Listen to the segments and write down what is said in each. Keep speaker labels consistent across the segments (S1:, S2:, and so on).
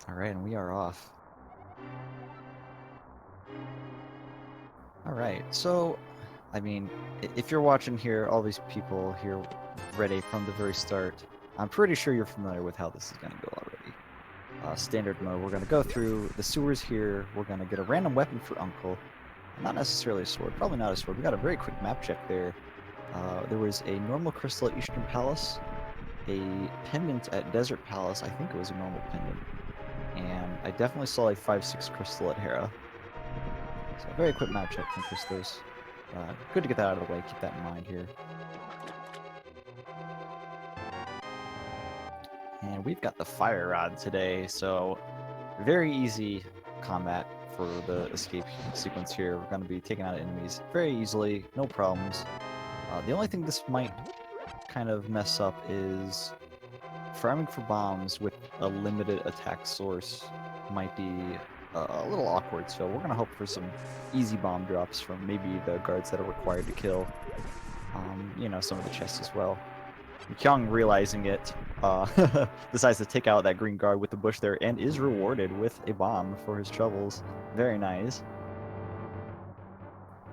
S1: Alright, and we are off. Alright, so, I mean, if you're watching here, all these people here ready from the very start, I'm pretty sure you're familiar with how this is going to go already. Standard mode, we're going to go through the sewers here, we're going to get a random weapon for Uncle, not necessarily a sword, probably not a sword, we got a very quick map check there. There was a normal crystal at Eastern Palace, a pendant at Desert Palace, I think it was a normal pendant, and I definitely saw a 5-6 crystal at Hera. So very quick map check from Christos. Good to get that out of the way, keep that in mind here. And we've got the fire rod today, so very easy combat for the escape sequence here. We're going to be taking out enemies very easily, no problems. The only thing this might kind of mess up is farming for bombs with a limited attack source might be a little awkward, so we're going to hope for some easy bomb drops from maybe the guards that are required to kill. You know, some of the chests as well. Kyong, realizing it, decides to take out that green guard with the bush there and is rewarded with a bomb for his troubles. Very nice.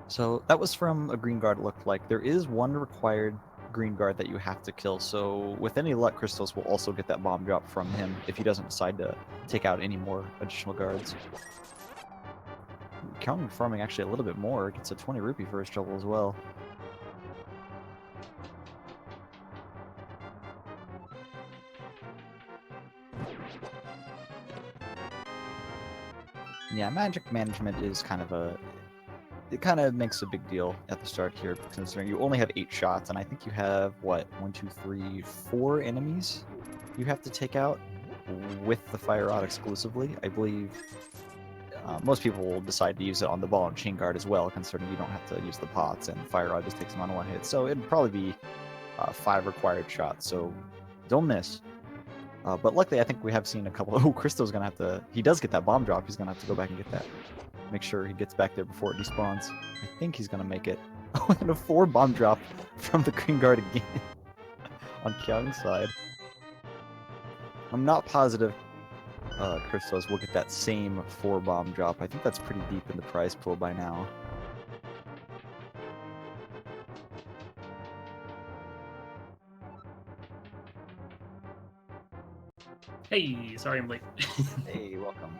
S1: So that was from a green guard, it looked like. There is one required green guard that you have to kill, so with any luck, Christos will also get that bomb drop from him if he doesn't decide to take out any more additional guards. Kyong farming actually a little bit more, gets a 20 rupee for his trouble as well. Yeah, magic management is kind of it kind of makes a big deal at the start here, considering you only have 8 shots, and I think you have, what, 1, 2, 3, 4 enemies you have to take out with the fire rod exclusively. I believe most people will decide to use it on the ball and chain guard as well, considering you don't have to use the pots, and fire rod just takes them on one hit. So it'd probably be 5 required shots, so don't miss. But luckily, I think we have seen a couple. Oh, Christo's gonna have to. He does get that bomb drop. He's gonna have to go back and get that. Make sure he gets back there before it despawns. I think he's gonna make it. Oh, and a 4 bomb drop from the green guard again on Kyung's side. I'm not positive Christos will get that same 4 bomb drop. I think that's pretty deep in the prize pool by now.
S2: Hey, sorry I'm late.
S1: Hey, welcome.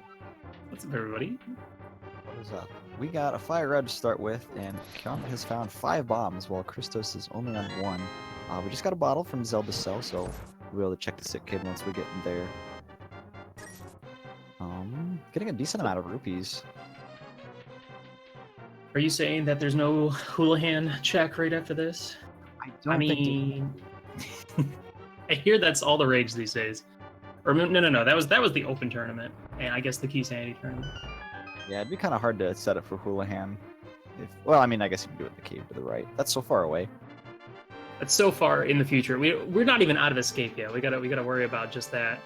S2: What's up, everybody?
S1: What is up? We got a fire rod to start with, and Kyung has found 5 bombs, while Christos is only on 1. We just got a bottle from Zelda cell, so we'll be able to check the sick kid once we get in there. Getting a decent amount of rupees.
S2: Are you saying that there's no Houlihan check right after this?
S1: I
S2: mean, I hear that's all the rage these days. Or no, that was the open tournament, and I guess the Key Sanity tournament.
S1: Yeah, it'd be kind of hard to set up for Houlihan. Well, I mean, I guess you can do it in the cave to the right. That's so far away.
S2: It's so far in the future. We're not even out of escape yet. We gotta worry about just that.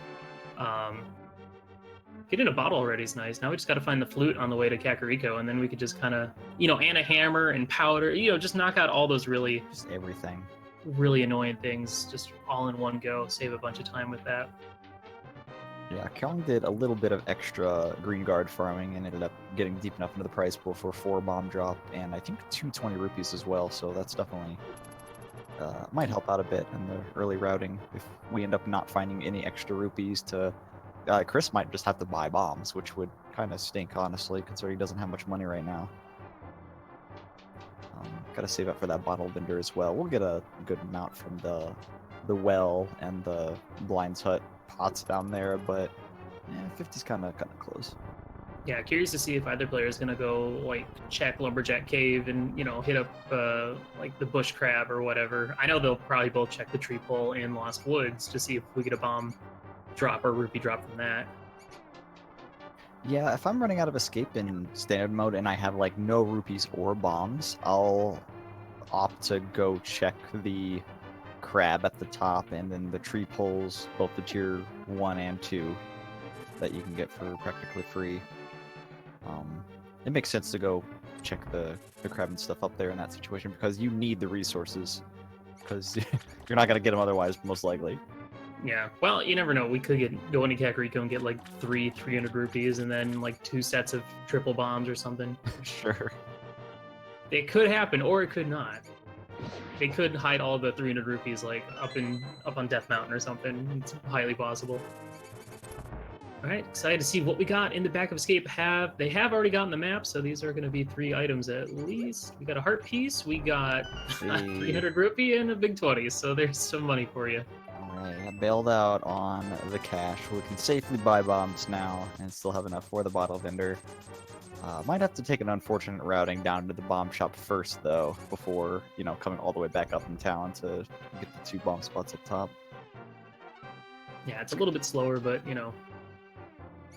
S2: Getting a bottle already is nice. Now we just got to find the flute on the way to Kakariko, and then we could just kind of, and a hammer and powder, just knock out all those
S1: just everything,
S2: really annoying things, just all in one go. Save a bunch of time with that.
S1: Yeah, Kyung did a little bit of extra green guard farming and ended up getting deep enough into the prize pool for a 4 bomb drop, and I think 220 rupees as well, so that's definitely might help out a bit in the early routing if we end up not finding any extra rupees to... Chris might just have to buy bombs, which would kind of stink, honestly, considering he doesn't have much money right now. Gotta save up for that bottle vendor as well. We'll get a good amount from the well and the Blind's Hut pots down there, but yeah, 50's kind of close.
S2: Yeah, curious to see if either player is gonna go like check Lumberjack Cave and hit up like the Bush Crab or whatever. I know they'll probably both check the Tree Pole and Lost Woods to see if we get a bomb drop or rupee drop from that.
S1: Yeah, if I'm running out of escape in standard mode and I have like no rupees or bombs, I'll opt to go check the crab at the top and then the tree poles, both the tier 1 and 2 that you can get for practically free. It makes sense to go check the crab and stuff up there in that situation because you need the resources, because you're not going to get them otherwise, most likely.
S2: Yeah. Well, you never know. We could go into Kakariko and get like 300 rupees and then like 2 sets of triple bombs or something.
S1: Sure.
S2: It could happen, or it could not. They could hide all the 300 rupees like up on Death Mountain or something. It's highly possible. All right, excited to see what we got in the back of Escape. They have already gotten the map, so these are going to be 3 items at least. We got a heart piece, we got 300 rupee, and a big 20. So there's some money for you.
S1: All right, I bailed out on the cash. We can safely buy bombs now and still have enough for the bottle vendor. Might have to take an unfortunate routing down to the bomb shop first, though, before, coming all the way back up in town to get the 2 bomb spots up top.
S2: Yeah, it's a little bit slower, but,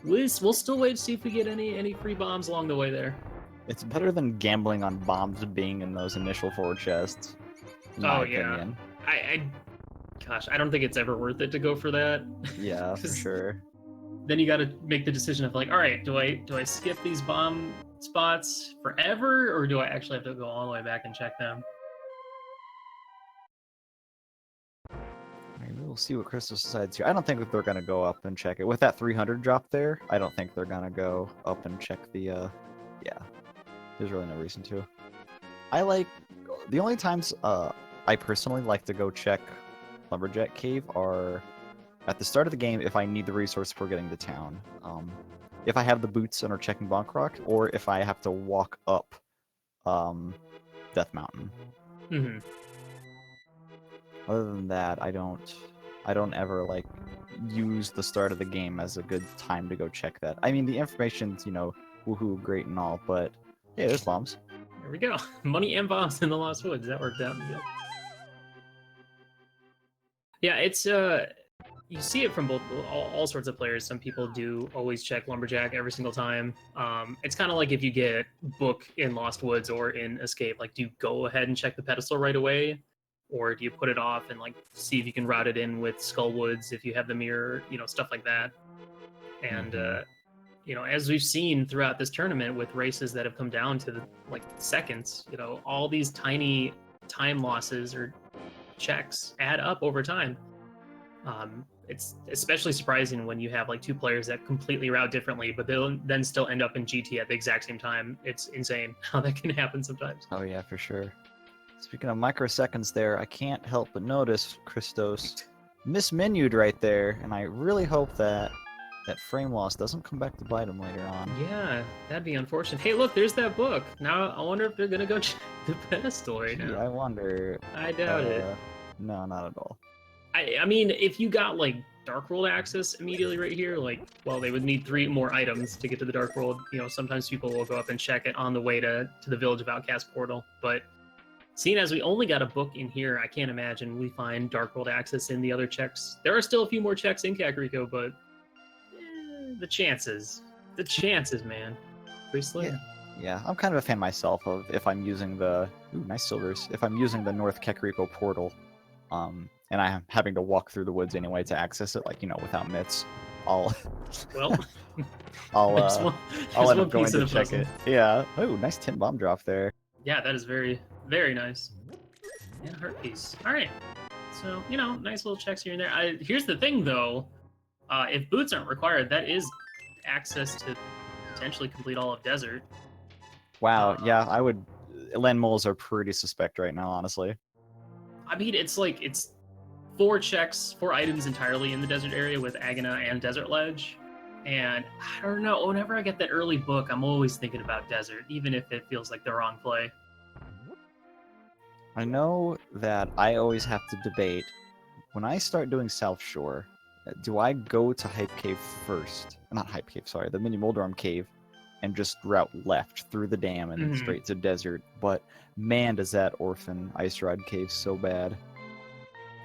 S2: we'll still wait to see if we get any free bombs along the way there.
S1: It's better than gambling on bombs being in those initial 4 chests, in my opinion.
S2: Gosh, I don't think it's ever worth it to go for that.
S1: Yeah, for sure.
S2: Then you got to make the decision of like, all right, do I skip these bomb spots forever, or do I actually have to go all the way back and check them?
S1: We'll see what Christos decides here. I don't think that they're going to go up and check it. With that 300 drop there, I don't think they're going to go up and check the, yeah. There's really no reason to. The only times I personally like to go check Lumberjack Cave are at the start of the game if I need the resource for getting to town. If I have the boots and are checking Bonk Rock, or if I have to walk up Death Mountain.
S2: Mm-hmm.
S1: Other than that, I don't ever use the start of the game as a good time to go check that. I mean, the information's, woohoo, great and all, but yeah, there's bombs.
S2: There we go. Money and bombs in the Lost Woods. That worked out. Yeah, it's you see it from all sorts of players. Some people do always check Lumberjack every single time. It's kind of like if you get Book in Lost Woods or in Escape, do you go ahead and check the pedestal right away? Or do you put it off and see if you can route it in with Skull Woods if you have the mirror, stuff like that. And as we've seen throughout this tournament with races that have come down to the seconds, all these tiny time losses or checks add up over time. It's especially surprising when you have 2 players that completely route differently, but they'll then still end up in GT at the exact same time. It's insane how that can happen sometimes.
S1: Oh yeah, for sure. Speaking of microseconds there, I can't help but notice Christos mismenued right there, and I really hope that frame loss doesn't come back to bite him later on.
S2: Yeah, that'd be unfortunate. Hey, look, there's that book. Now I wonder if they're gonna go check the pedestal right now.
S1: I wonder.
S2: I doubt it.
S1: No, not at all.
S2: I mean, if you got Dark World access immediately right here, well, they would need 3 more items to get to the Dark World. Sometimes people will go up and check it on the way to the Village of Outcast portal, but seeing as we only got a book in here, I can't imagine we find Dark World access in the other checks. There are still a few more checks in Kakariko, but the chances, man. Pretty slim.
S1: Yeah, I'm kind of a fan myself of if I'm using the nice silvers. If I'm using the North Kakariko portal, and I'm having to walk through the woods anyway to access it, without mitts, I'll end up going to check it. Yeah. Oh, nice 10 bomb drop there.
S2: Yeah, that is very, very nice. And a heart piece. All right. So, nice little checks here and there. Here's the thing, though. If boots aren't required, that is access to potentially complete all of Desert.
S1: Wow, yeah, I would... Land moles are pretty suspect right now, honestly.
S2: I mean, it's 4 items entirely in the desert area with Agana and Desert Ledge. And I don't know, whenever I get that early book, I'm always thinking about Desert, even if it feels like the wrong play.
S1: I know that I always have to debate, when I start doing South Shore, do I go to Hype Cave first? Not Hype Cave, sorry, the Mini Moldorum Cave, and just route left through the dam and straight to Desert. But man, does that Orphan Ice Rod Cave so bad.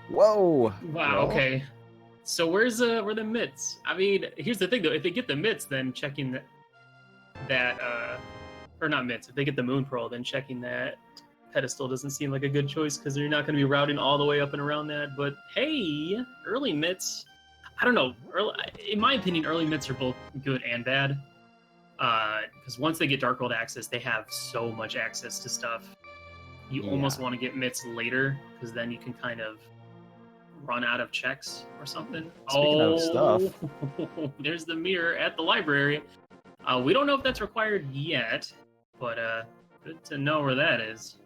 S1: Whoa!
S2: Wow, okay. So where the mitts? I mean, here's the thing though, if they get the mitts, then checking or not mitts, if they get the Moon Pearl, then checking that pedestal doesn't seem like a good choice because they're not going to be routing all the way up and around that. But hey, early mitts, I don't know. In my opinion, early mitts are both good and bad. Because once they get Dark World access, they have so much access to stuff. You almost want to get mitts later, because then you can kind of run out of checks or something.
S1: Speaking of stuff.
S2: There's the mirror at the library. We don't know if that's required yet, but good to know where that is.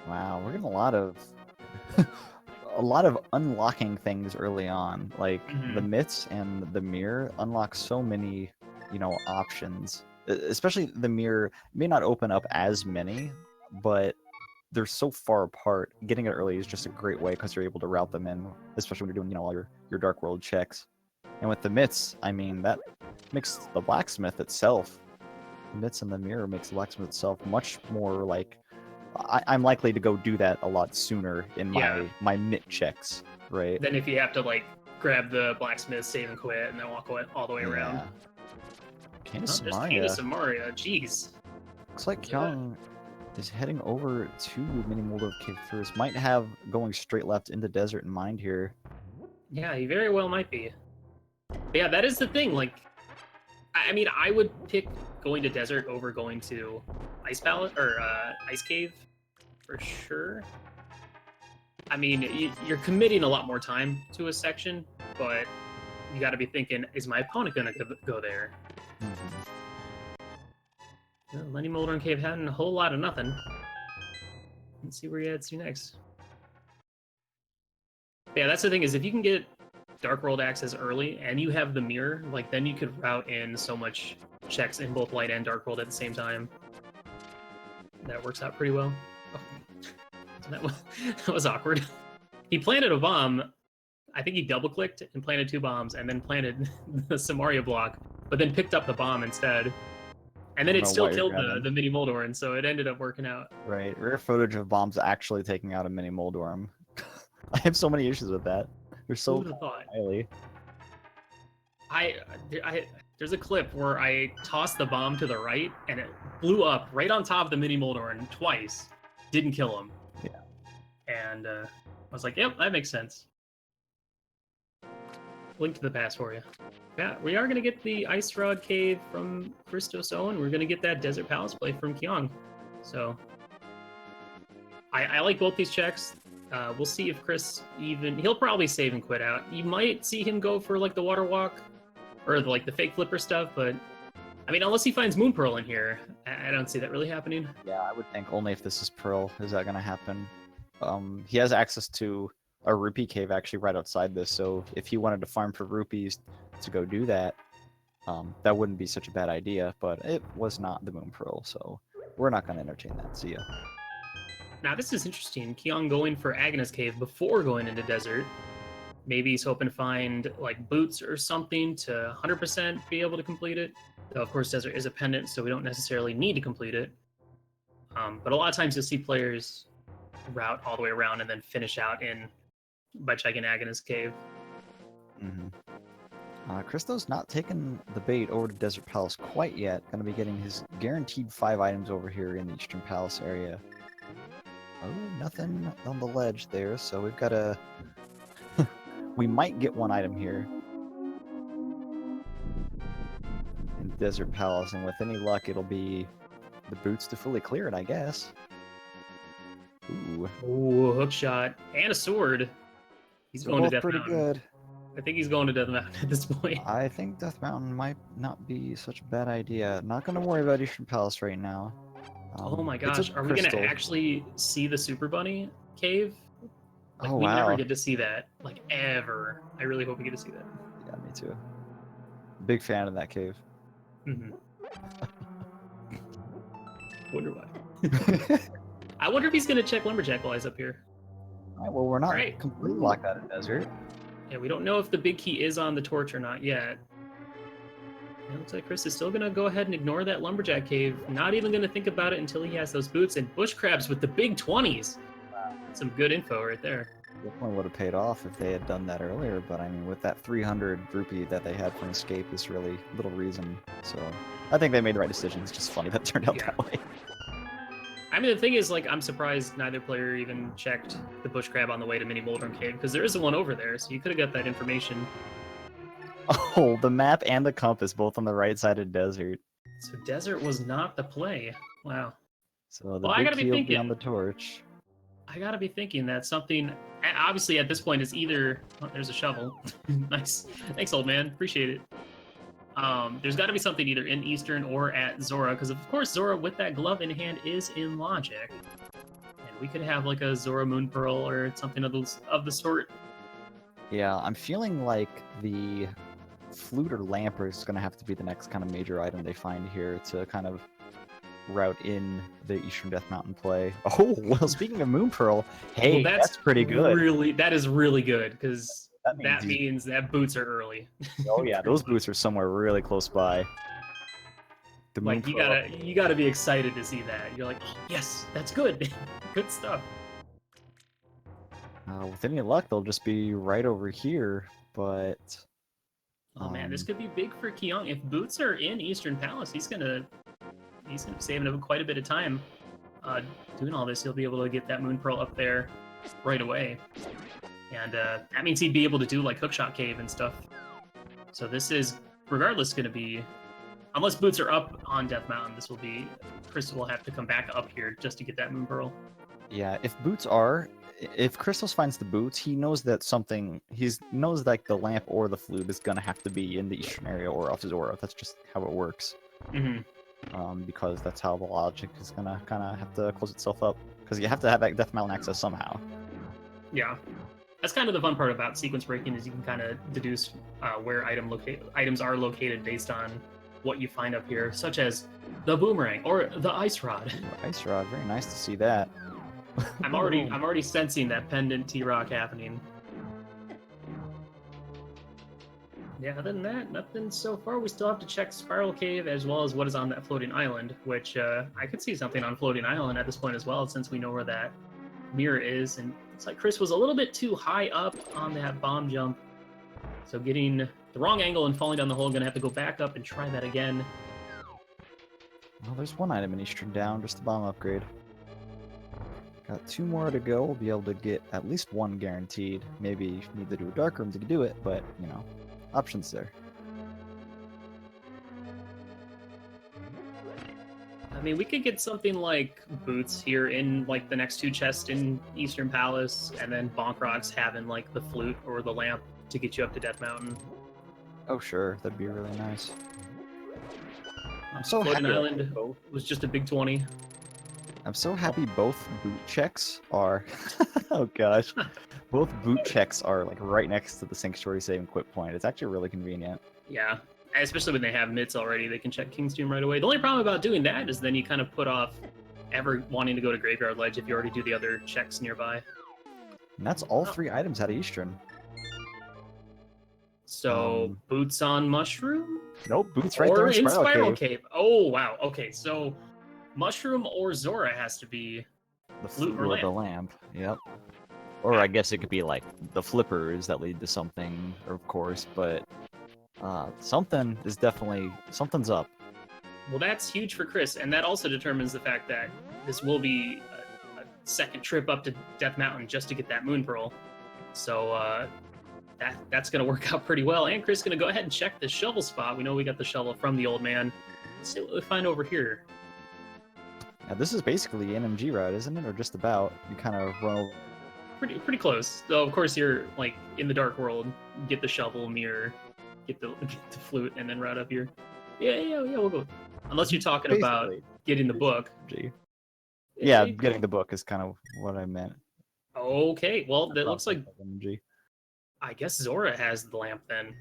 S1: Wow, we're getting a lot of unlocking things early on. Like the myths and the mirror unlock so many, options. Especially the mirror may not open up as many, but they're so far apart. Getting it early is just a great way because you're able to route them in, especially when you're doing, all your Dark World checks. And with the myths, I mean, that makes the blacksmith itself, the myths and the mirror makes the blacksmith itself much more like, I'm likely to go do that a lot sooner in my myth checks, right?
S2: Then if you have to like grab the blacksmith, save and quit, and then walk away all the way around.
S1: Candace
S2: Samaria, jeez.
S1: Looks like Kyong is heading over to Mini Moldorf Cave first. Might have going straight left into desert in mind here.
S2: Yeah, he very well might be. But yeah, that is the thing. Like, I mean, I would pick going to desert over going to ice palette or ice cave for sure. I mean, you're committing a lot more time to a section, but you got to be thinking, is my opponent gonna go there? Lenny Mulder and Cave having a whole lot of nothing. Let's see where he heads to next. But yeah, that's the thing is if you can get Dark World access early and you have the mirror, like then you could route in so much checks in both Light and Dark World at the same time. That works out pretty well. Oh, that was awkward. He planted a bomb. I think he double-clicked and planted 2 bombs and then planted the Samaria block, but then picked up the bomb instead. And then it still killed the Mini Moldorm, so it ended up working out.
S1: Right. Rare footage of bombs actually taking out a Mini Moldorm. I have so many issues with that. They're so highly.
S2: There's a clip where I tossed the bomb to the right, and it blew up right on top of the Mini Moldorm twice. Didn't kill him.
S1: Yeah.
S2: And I was like, yep, that makes sense. Link to the past for you. Yeah, we are going to get the Ice Rod Cave from ChristosOwen. We're going to get that Desert Palace play from Kyong. So, I like both these checks. We'll see if Chris he'll probably save and quit out. You might see him go for like the Water Walk or like the fake flipper stuff, but I mean, unless he finds Moon Pearl in here, I don't see that really happening.
S1: Yeah, I would think only if this is Pearl is that going to happen. He has access to a rupee cave actually right outside this, so if he wanted to farm for rupees to go do that, that wouldn't be such a bad idea, but it was not the Moon Pearl, so we're not going to entertain that. See ya.
S2: Now this is interesting. Kyong going for Agnes Cave before going into desert. Maybe he's hoping to find like boots or something to 100% be able to complete it. Though of course desert is a pendant, so we don't necessarily need to complete it. But a lot of times you'll see players route all the way around and then finish out by checking Agnes Cave.
S1: Christo's not taking the bait over to Desert Palace quite yet. Going to be getting his guaranteed 5 items over here in the Eastern Palace area. Oh, nothing on the ledge there, so we've got to... we might get 1 item here in Desert Palace, and with any luck, it'll be the boots to fully clear it, I guess.
S2: Ooh, hook shot and a sword. He's going to Death Mountain.
S1: Good.
S2: I think he's going to Death Mountain at this point.
S1: I think Death Mountain might not be such a bad idea. Not going to worry about Eastern Palace right now.
S2: Oh my gosh, are we going to actually see the Super Bunny cave? Like, we
S1: wow.
S2: never get to see that, like, ever. I really hope we get to see that.
S1: Yeah, me too. Big fan of that cave.
S2: Wonder why. I wonder if he's going to check Lumberjack while he's up here.
S1: All right, well, we're not completely locked out of desert.
S2: Yeah, we don't know if the big key is on the torch or not yet. It looks like Chris is still going to go ahead and ignore that Lumberjack cave. Not even going to think about it until he has those boots and bush crabs with the big 20s. Wow. Some good info right there.
S1: Definitely would have paid off if they had done that earlier, but I mean, with that 300 rupee that they had from Escape, is really little reason. So I think they made the right decision. It's just funny that turned out that way.
S2: I mean, the thing is, like, I'm surprised neither player even checked the bush crab on the way to Mini Moldorm Cave, because there is one over there, so you could have got that information.
S1: Oh, the map and the compass both on the right side of desert.
S2: So desert was not the play. Wow.
S1: So the big key will be on the torch.
S2: I gotta be thinking that something. Obviously, at this point, is either. Oh, there's a shovel. Nice. Thanks, old man. Appreciate it. There's got to be something either in Eastern or at Zora, because of course Zora with that glove in hand is in logic, and we could have like a Zora Moon Pearl or something of the sort.
S1: Yeah, I'm feeling like the flute or lamp is going to have to be the next kind of major item they find here to kind of route in the Eastern Death Mountain play. Oh, well, speaking of Moon Pearl, hey,
S2: Well,
S1: that's pretty good.
S2: That is really good because
S1: That means
S2: means that boots are early.
S1: oh yeah, those boots are somewhere really close by. The Moon
S2: Like
S1: Pearl.
S2: you gotta be excited to see that. You're like, oh, yes, that's good, good stuff.
S1: With any luck, they'll just be right over here, but...
S2: Oh man, this could be big for Kyong. If boots are in Eastern Palace, he's gonna be saving up quite a bit of time doing all this. He'll be able to get that Moon Pearl up there right away, and that means he'd be able to do like Hookshot Cave and stuff. So this is, regardless, going to be, unless boots are up on Death Mountain, this will be, Chris will have to come back up here just to get that Moon Pearl.
S1: Yeah, if Christos finds the boots, he knows that knows like the lamp or the flute is gonna have to be in the Eastern area or off Zora. That's just how it works.
S2: Mm-hmm.
S1: Because that's how the logic is gonna kind of have to close itself up. Because you have to have that Death Mountain access somehow.
S2: Yeah. That's kind of the fun part about sequence breaking, is you can kind of deduce where items are located based on what you find up here, such as the boomerang or the ice rod.
S1: The ice rod, very nice to see that.
S2: I'm already sensing that pendant T-Rock happening. Yeah, other than that, nothing so far. We still have to check Spiral Cave as well as what is on that floating island, which I could see something on floating island at this point as well, since we know where that mirror is. And it's like Chris was a little bit too high up on that bomb jump, so getting the wrong angle and falling down the hole, gonna have to go back up and try that again.
S1: Well, there's one item in Eastern Down, just the bomb upgrade. Got 2 more to go. We'll be able to get at least 1 guaranteed. Maybe you need to do a dark room to do it, but you know, options there.
S2: I mean, we could get something like boots here in like the next 2 chests in Eastern Palace, and then Bonk Rocks having like the flute or the lamp to get you up to Death Mountain.
S1: Oh sure, that'd be really nice. I'm so
S2: Floating
S1: happy.
S2: Island was just a big 20.
S1: I'm so happy both boot checks are... oh gosh. Both boot checks are like right next to the Sanctuary Save and Quit point. It's actually really convenient.
S2: Yeah, especially when they have mitts already, they can check King's Tomb right away. The only problem about doing that is then you kind of put off ever wanting to go to Graveyard Ledge if you already do the other checks nearby.
S1: And that's all 3 items out of Eastern.
S2: So, boots on Mushroom?
S1: Nope, boots right there in Spiral Cave.
S2: Oh, wow. Okay, so Mushroom or Zora has to be
S1: the flute or the lamp. Yep. Or I guess it could be like the flippers that lead to something, of course, but something's up.
S2: Well, that's huge for Chris, and that also determines the fact that this will be a second trip up to Death Mountain just to get that Moon Pearl. So that's going to work out pretty well. And Chris is going to go ahead and check the shovel spot. We know we got the shovel from the old man. Let's see what we find over here.
S1: Now, this is basically an MG route, isn't it? Or just about? You kind of run over...
S2: Pretty close. So, of course, you're like in the Dark World. Get the shovel, mirror, get the flute, and then route up here. Yeah, we'll go. Unless you're talking
S1: basically
S2: about getting the book.
S1: MG. Yeah, getting the book is kind of what I meant.
S2: Okay, well, that looks like...
S1: MG.
S2: I guess Zora has the lamp then.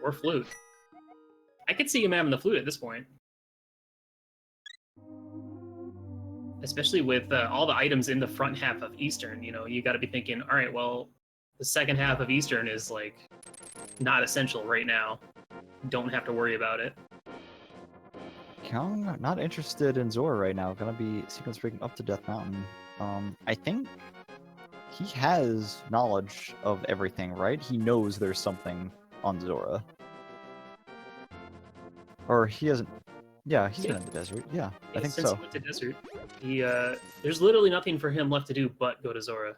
S2: Or flute. I could see him having the flute at this point. Especially with all the items in the front half of Eastern, you know, you got to be thinking, all right, well, the second half of Eastern is, like, not essential right now. Don't have to worry about it.
S1: Kyong, not interested in Zora right now. Gonna be sequence breaking up to Death Mountain. I think he has knowledge of everything, right? He knows there's something on Zora. Or he hasn't... Yeah, he's been in the desert. Yeah, I think
S2: since
S1: so.
S2: He went to desert, there's literally nothing for him left to do but go to Zora.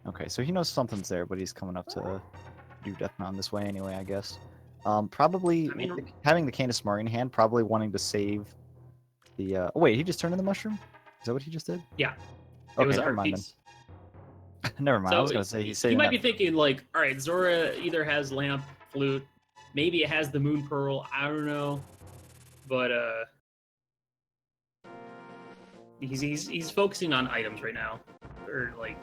S1: Okay, so he knows something's there, but he's coming up to do Death Mountain this way anyway, I guess. Probably having the Canis Murray in hand, probably wanting to save the... Oh wait, he just turned in the mushroom? Is that what he just did?
S2: Yeah. It was a
S1: never
S2: heart
S1: mind
S2: piece.
S1: then. Never mind. I was
S2: So
S1: gonna say he's
S2: you
S1: saving
S2: might
S1: that.
S2: be thinking like, all right, Zora either has lamp, flute, maybe it has the moon pearl. I don't know, but he's focusing on items right now, or like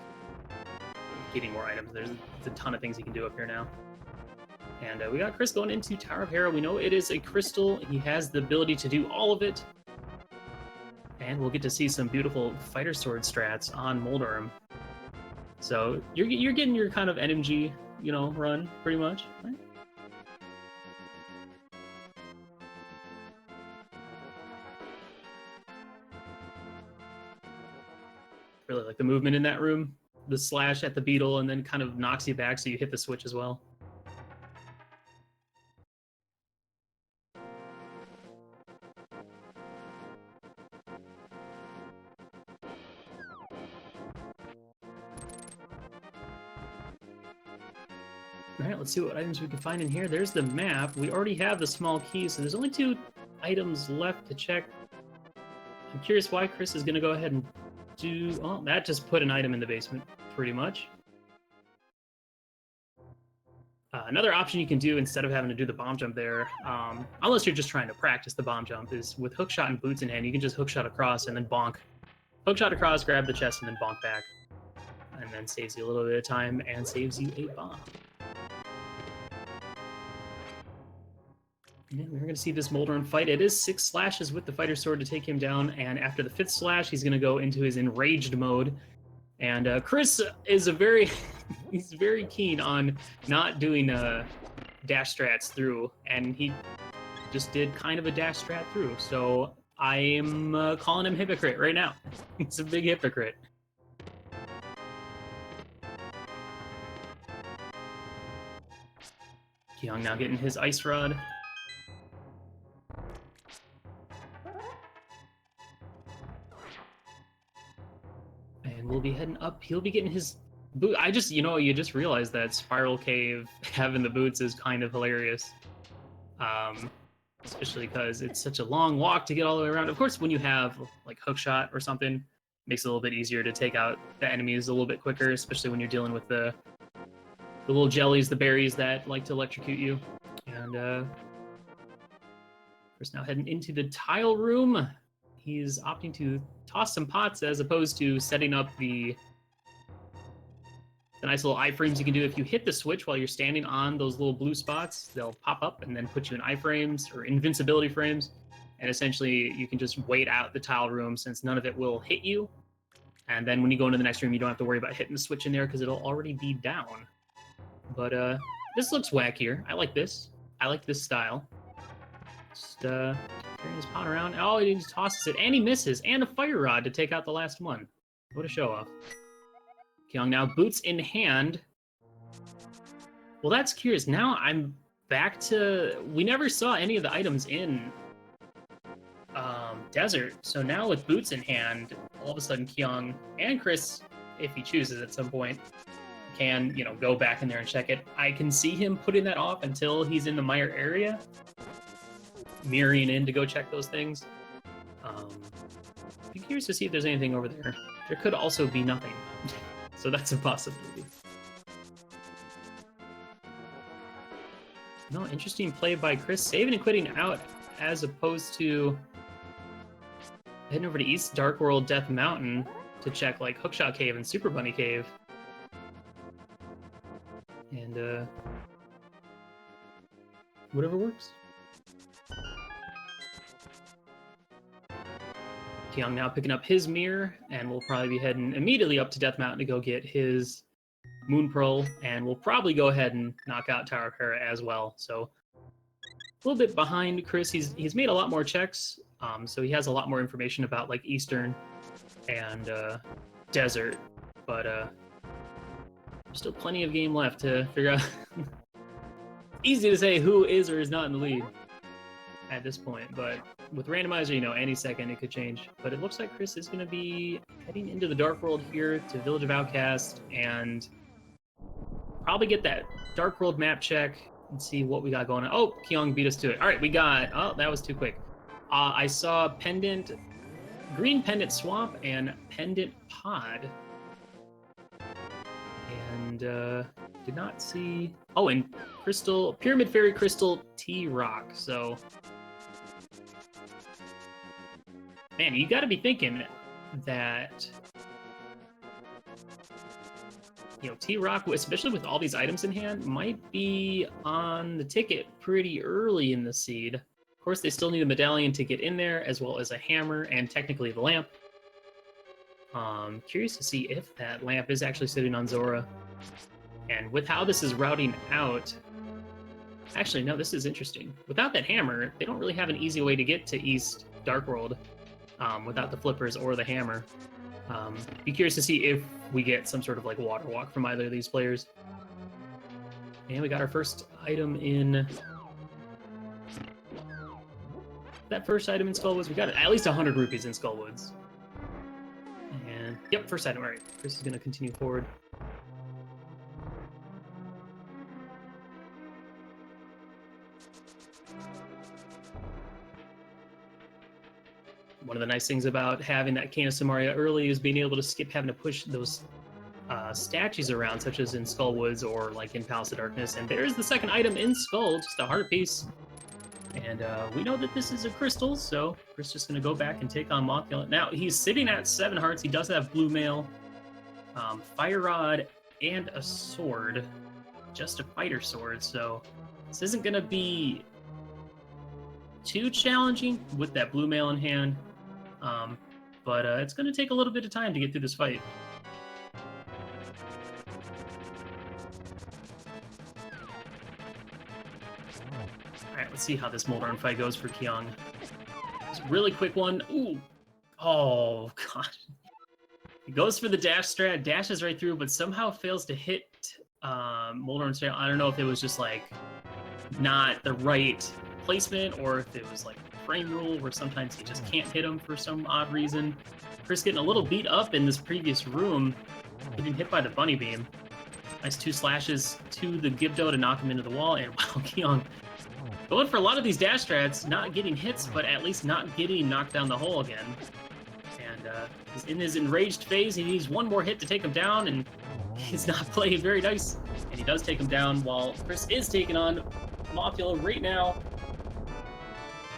S2: getting more items. There's a ton of things he can do up here now. And we got Chris going into Tower of Hera. We know it is a crystal. He has the ability to do all of it. And we'll get to see some beautiful fighter sword strats on Moldorm. So you're getting your kind of NMG, run pretty much, right? Really like the movement in that room. The slash at the beetle and then kind of knocks you back so you hit the switch as well. All right, let's see what items we can find in here. There's the map. We already have the small key, so there's only 2 items left to check. I'm curious why Chris is going to go ahead and do... Oh, that just put an item in the basement, pretty much. Another option you can do instead of having to do the bomb jump there, unless you're just trying to practice the bomb jump, is with hookshot and boots in hand, you can just hookshot across and then bonk. Hookshot across, grab the chest, and then bonk back. And then saves you a little bit of time and saves you a bomb. And we're going to see this Moldorm fight. It is 6 slashes with the fighter sword to take him down, and after the 5th slash, he's going to go into his enraged mode. And Chris is he's very keen on not doing dash strats through, and he just did kind of a dash strat through. So I am calling him hypocrite right now. He's a big hypocrite. Kyong now getting his ice rod. And we'll be heading up. He'll be getting his boot. You just realized that Spiral Cave having the boots is kind of hilarious. Especially because it's such a long walk to get all the way around. Of course, when you have like hookshot or something, it makes it a little bit easier to take out the enemies a little bit quicker, especially when you're dealing with the little jellies, the berries that like to electrocute you. And Chris now heading into the tile room. He's opting to toss some pots as opposed to setting up the nice little iframes you can do. If you hit the switch while you're standing on those little blue spots, they'll pop up and then put you in iframes or invincibility frames. And essentially, you can just wait out the tile room since none of it will hit you. And then when you go into the next room, you don't have to worry about hitting the switch in there because it'll already be down. But this looks wackier. I like this. I like this style. Just carrying his pot around. Oh, he just tosses it, and he misses, and a fire rod to take out the last one. What a show-off. Kyong now boots in hand. Well, that's curious. Now I'm back to... We never saw any of the items in Desert, so now with boots in hand, all of a sudden Kyong and Chris, if he chooses at some point, can, go back in there and check it. I can see him putting that off until he's in the mire area, mirroring in to go check those things. Be curious to see if there's anything over there. There could also be nothing, so that's a possibility. No, interesting play by Chris, saving and quitting out as opposed to heading over to East Dark World Death Mountain to check like Hookshot Cave and Super Bunny Cave. And whatever works. Kyong now picking up his mirror, and we'll probably be heading immediately up to Death Mountain to go get his Moon Pearl, and we'll probably go ahead and knock out Tower of Hera as well. So a little bit behind Chris. He's made a lot more checks, so he has a lot more information about like Eastern and Desert, but still plenty of game left to figure out. Easy to say who is or is not in the lead at this point, but with Randomizer, any second it could change. But it looks like Chris is going to be heading into the Dark World here to Village of Outcast and probably get that Dark World map check and see what we got going on. Oh, Kyong beat us to it. All right, we got... Oh, that was too quick. I saw Pendant green Pendant Swamp and Pendant Pod. And did not see... Oh, and Crystal Pyramid Fairy Crystal T-Rock. So, man, you got to be thinking that, you know, T-Rock, especially with all these items in hand, might be on the ticket pretty early in the seed. Of course, they still need a medallion to get in there, as well as a hammer and technically the lamp. Curious to see if that lamp is actually sitting on Zora. And with how this is routing out... Actually, no, this is interesting. Without that hammer, they don't really have an easy way to get to East Dark World without the flippers or the hammer. Be curious to see if we get some sort of like water walk from either of these players. And we got our first item in... That first item in Skullwoods, we got at least 100 rupees in Skullwoods. And, yep, first item, all right. Chris is going to continue forward. One of the nice things about having that Cane of Samaria early is being able to skip having to push those statues around, such as in Skullwoods or like in Palace of Darkness. And there's the second item in Skull, just a heart piece. And we know that this is a crystal, so Chris is just going to go back and take on Mothkill. Now, he's sitting at 7 hearts. He does have Blue Mail, Fire Rod, and a sword. Just a fighter sword, so this isn't going to be too challenging with that Blue Mail in hand. But it's going to take a little bit of time to get through this fight. Alright, let's see how this Moldorn fight goes for Kyong. It's a really quick one. Ooh! Oh, God. He goes for the dash strat, dashes right through, but somehow fails to hit Moldorn's tail. I don't know if it was just, like, not the right placement, or if it was, like, frame rule, where sometimes he just can't hit him for some odd reason. Chris getting a little beat up in this previous room, getting hit by the bunny beam. Nice 2 slashes to the Gibdo to knock him into the wall, and wow, Kyong going for a lot of these dash strats, not getting hits, but at least not getting knocked down the hole again. And he's in his enraged phase. He needs one more hit to take him down, and he's not playing very nice. And he does take him down, while Chris is taking on Mothula right now.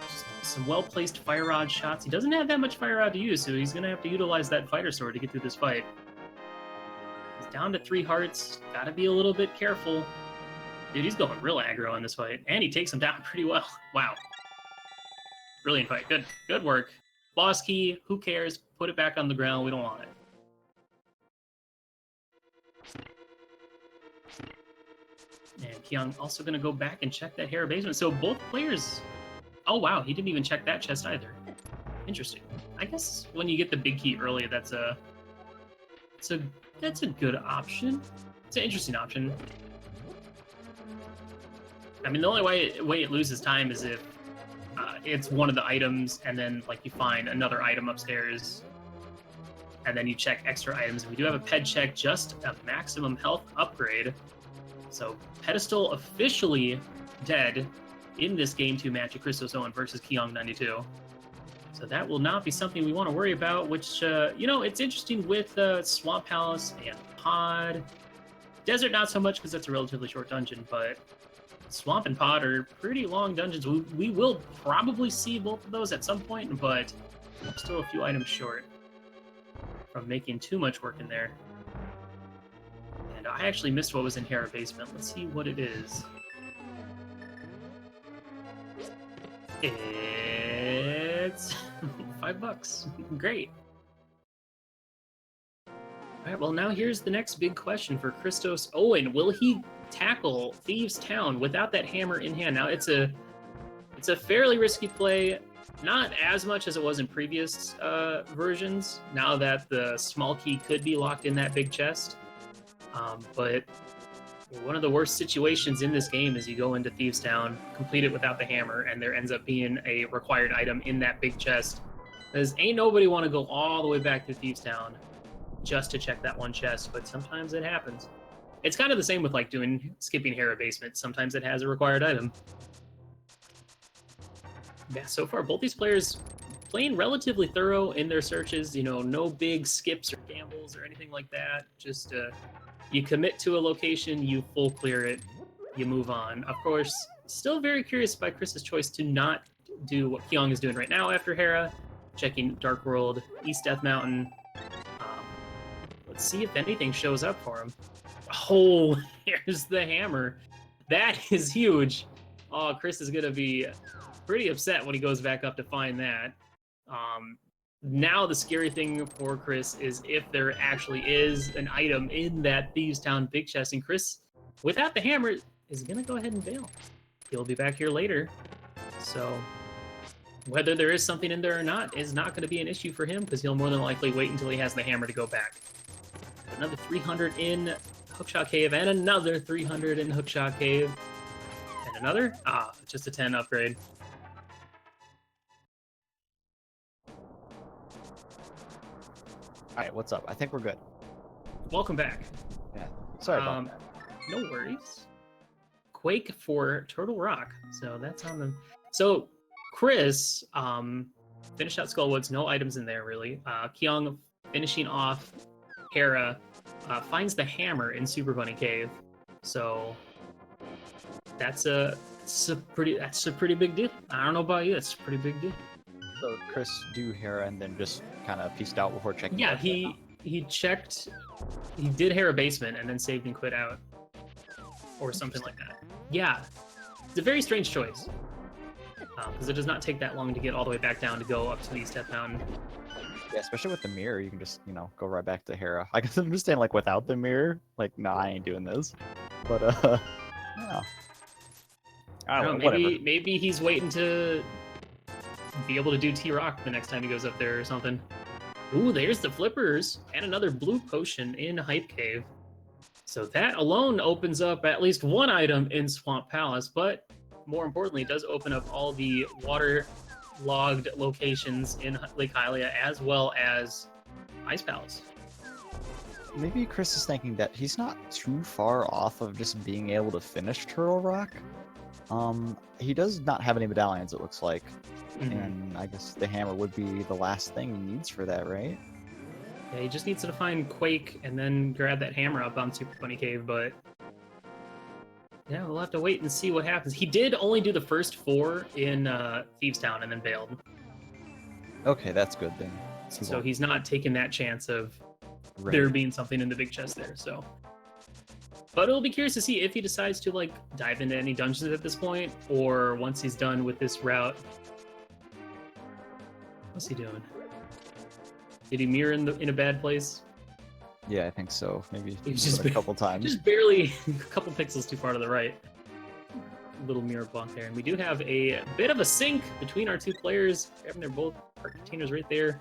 S2: Just some well-placed Fire Rod shots. He doesn't have that much Fire Rod to use, so he's going to have to utilize that Fighter Sword to get through this fight. He's down to 3 hearts. Got to be a little bit careful. Dude, he's going real aggro in this fight, and he takes him down pretty well. Wow. Brilliant fight. Good work. Boss key, who cares? Put it back on the ground. We don't want it. And Kyong also going to go back and check that Hera basement. So both players... Oh, wow. He didn't even check that chest either. Interesting. I guess when you get the big key early, that's a good option. It's an interesting option. I mean, the only way it loses time is if it's one of the items, and then like you find another item upstairs, and then you check extra items. And we do have a ped check, just a maximum health upgrade. So Pedestal officially dead in this Game 2 match of ChristosOwen versus Kyong92. So that will not be something we want to worry about, which, you know, it's interesting with Swamp Palace and Pod. Desert, not so much, because that's a relatively short dungeon, but Swamp and Pod are pretty long dungeons. We will probably see both of those at some point, but we're still a few items short from making too much work in there. And I actually missed what was in Hera Basement. Let's see what it is. It's $5. Great. All right, well, now here's the next big question for ChristosOwen. Will he tackle Thieves Town without that hammer in hand? Now, it's a fairly risky play, not as much as it was in previous versions, now that the small key could be locked in that big chest. But one of the worst situations in this game is you go into Thieves Town, complete it without the hammer, and there ends up being a required item in that big chest. Because ain't nobody want to go all the way back to Thieves Town just to check that one chest, but sometimes it happens. It's kind of the same with like skipping Hera Basement. Sometimes it has a required item. Yeah, so far both these players playing relatively thorough in their searches. You know, no big skips or gambles or anything like that. Just you commit to a location, you full clear it, you move on. Of course, still very curious by Chris's choice to not do what Kyong is doing right now after Hera, checking Dark World, East Death Mountain. Let's see if anything shows up for him. Oh, here's the hammer. That is huge. Oh, Chris is going to be pretty upset when he goes back up to find that. Now the scary thing for Chris is if there actually is an item in that Thieves Town big chest, and Chris, without the hammer, is going to go ahead and bail. He'll be back here later. So whether there is something in there or not is not going to be an issue for him, because he'll more than likely wait until he has the hammer to go back. Another 300 in Hookshot Cave, and another 300 in Hookshot Cave. And another? Just a 10 upgrade.
S1: Alright, what's up? I think we're good.
S2: Welcome back.
S1: Yeah, sorry about that.
S2: No worries. Quake for Turtle Rock. So that's on them. So Chris finished out Skullwoods, no items in there really. Kyong finishing off Hera, finds the hammer in Super Bunny Cave. So that's a pretty big deal. I don't know about you, that's a pretty big deal.
S1: So Chris do Hera and then just kind of pieced out before checking.
S2: Yeah, he checked. He did Hera basement and then saved and quit out, or something like that. Yeah, it's a very strange choice because it does not take that long to get all the way back down to go up to the East Death Mountain.
S1: Yeah, especially with the mirror, you can just, go right back to Hera. I can understand, like, without the mirror, like, nah, I ain't doing this. But, yeah. I don't know,
S2: maybe he's waiting to be able to do T-Rock the next time he goes up there or something. Ooh, there's the flippers, and another blue potion in Hype Cave. So that alone opens up at least one item in Swamp Palace, but more importantly, it does open up all the water-logged locations in Lake Hylia, as well as Ice Palace.
S1: Maybe Chris is thinking that he's not too far off of just being able to finish Turtle Rock. He does not have any medallions, it looks like. Mm-hmm. And I guess the hammer would be the last thing he needs for that, right?
S2: Yeah, he just needs to find Quake and then grab that hammer up on Super Funny Cave, but yeah, we'll have to wait and see what happens. He did only do the first 4 in Thieves Town and then bailed.
S1: Okay, that's good then.
S2: So he's not taking that chance of there being something in the big chest there, so. But it'll be curious to see if he decides to, like, dive into any dungeons at this point, or once he's done with this route. What's he doing? Did he mirror in a bad place?
S1: Yeah, I think so. Maybe
S2: just
S1: a couple times. Just
S2: barely a couple pixels too far to the right. Little mirror block there. And we do have a bit of a sync between our two players. Grabbing their both our containers right there.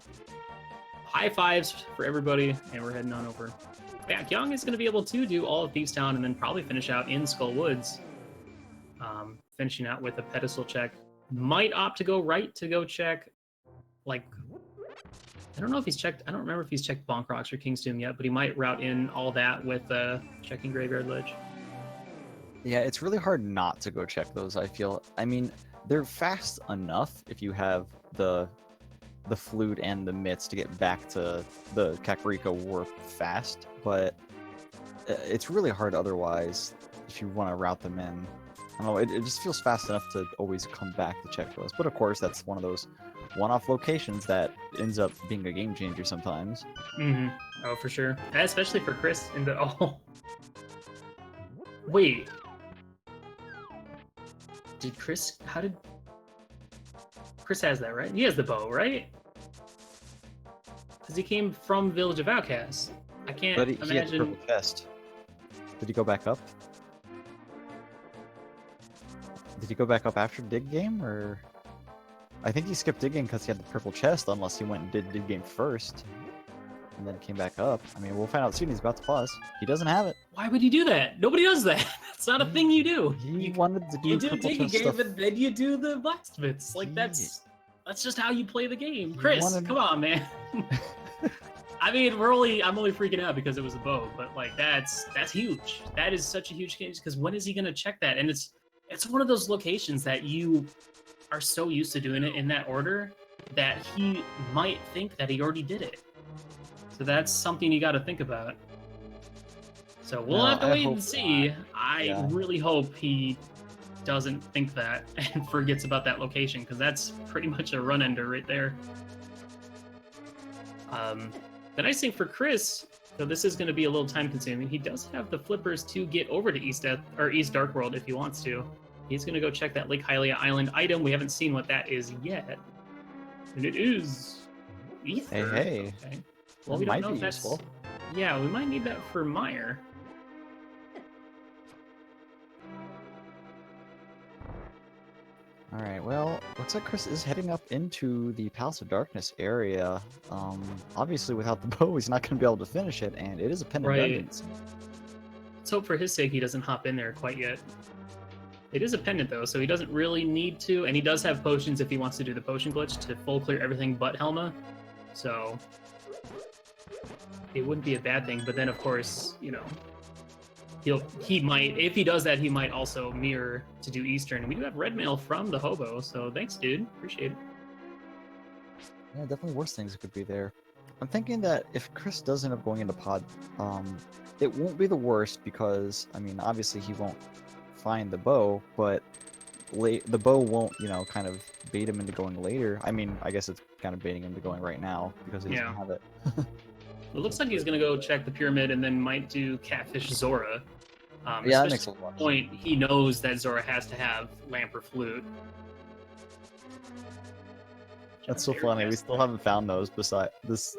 S2: High fives for everybody, and we're heading on over. Yeah, Kyong is going to be able to do all of Thieves Town and then probably finish out in Skull Woods. Finishing out with a pedestal check. Might opt to go right to go check, like, I don't know if he's checked, I don't remember if he's checked Bonk Rocks or King's Tomb yet, but he might route in all that with checking Graveyard Ledge.
S1: Yeah, it's really hard not to go check those, I feel. I mean, they're fast enough if you have the flute and the mitts to get back to the Kakariko warp fast, but it's really hard otherwise if you want to route them in. I don't know, it just feels fast enough to always come back to check those. But of course, that's one of those one-off locations that ends up being a game changer sometimes.
S2: Mm-hmm. Oh, for sure. And especially for Chris in the... Oh. Wait. Did Chris... How did... Chris has that, right? He has the bow, right? Because he came from Village of Outcasts. I can't imagine...
S1: He had the purple chest. Did he go back up? Did he go back up after Dig Game, or... I think he skipped Dig Game because he had the purple chest, unless he went and did Dig Game first, and then came back up. I mean, we'll find out soon. He's about to pause. He doesn't have it.
S2: Why would he do that? Nobody does that. That's not a thing you do.
S1: He wanted to do
S2: you do Dig Game, and then you do the blacksmiths. Like, that's just how you play the game. Chris, come on, man. I mean, I'm only freaking out because it was a bow, but like that's huge. That is such a huge change, because when is he gonna check that? And it's one of those locations that you are so used to doing it in that order that he might think that he already did it. So that's something you got to think about. So we'll
S1: No,
S2: have to
S1: I
S2: wait
S1: hope
S2: and see.
S1: not.
S2: I
S1: Yeah.
S2: really hope he doesn't think that and forgets about that location, because that's pretty much a run ender right there. The nice thing for Chris, though this is going to be a little time consuming, he does have the flippers to get over to East Dark World if he wants to. He's going to go check that Lake Hylia Island item. We haven't seen what that is yet. And it is ether.
S1: Hey.
S2: Okay. Well,
S1: That
S2: we don't
S1: might
S2: know
S1: be
S2: if that's...
S1: useful.
S2: Yeah, we might need that for Meyer.
S1: All right. Well, looks like Chris is heading up into the Palace of Darkness area. Obviously, without the bow, he's not going to be able to finish it, and it is a pendant
S2: Right.
S1: dungeon.
S2: Let's hope for his sake he doesn't hop in there quite yet. It is a pendant, though, so he doesn't really need to, and he does have potions if he wants to do the potion glitch to full clear everything but Helma. So it wouldn't be a bad thing, but then, of course, you know, he might, if he does that, he might also mirror to do Eastern. We do have red mail from the hobo, so thanks, dude. Appreciate it.
S1: Yeah, definitely worse things could be there. I'm thinking that if Chris does end up going into pod, it won't be the worst because, I mean, obviously he won't find the bow, but the bow won't, you know, kind of bait him into going later. I mean, I guess it's kind of baiting him to going right now because he doesn't
S2: Yeah.
S1: have it.
S2: It looks like he's going to go check the pyramid and then might do Catfish Zora.
S1: Yeah, that makes
S2: Especially
S1: a lot
S2: at
S1: of
S2: the point he knows that Zora has to have lamp or flute.
S1: That's so funny. We still haven't found those beside this,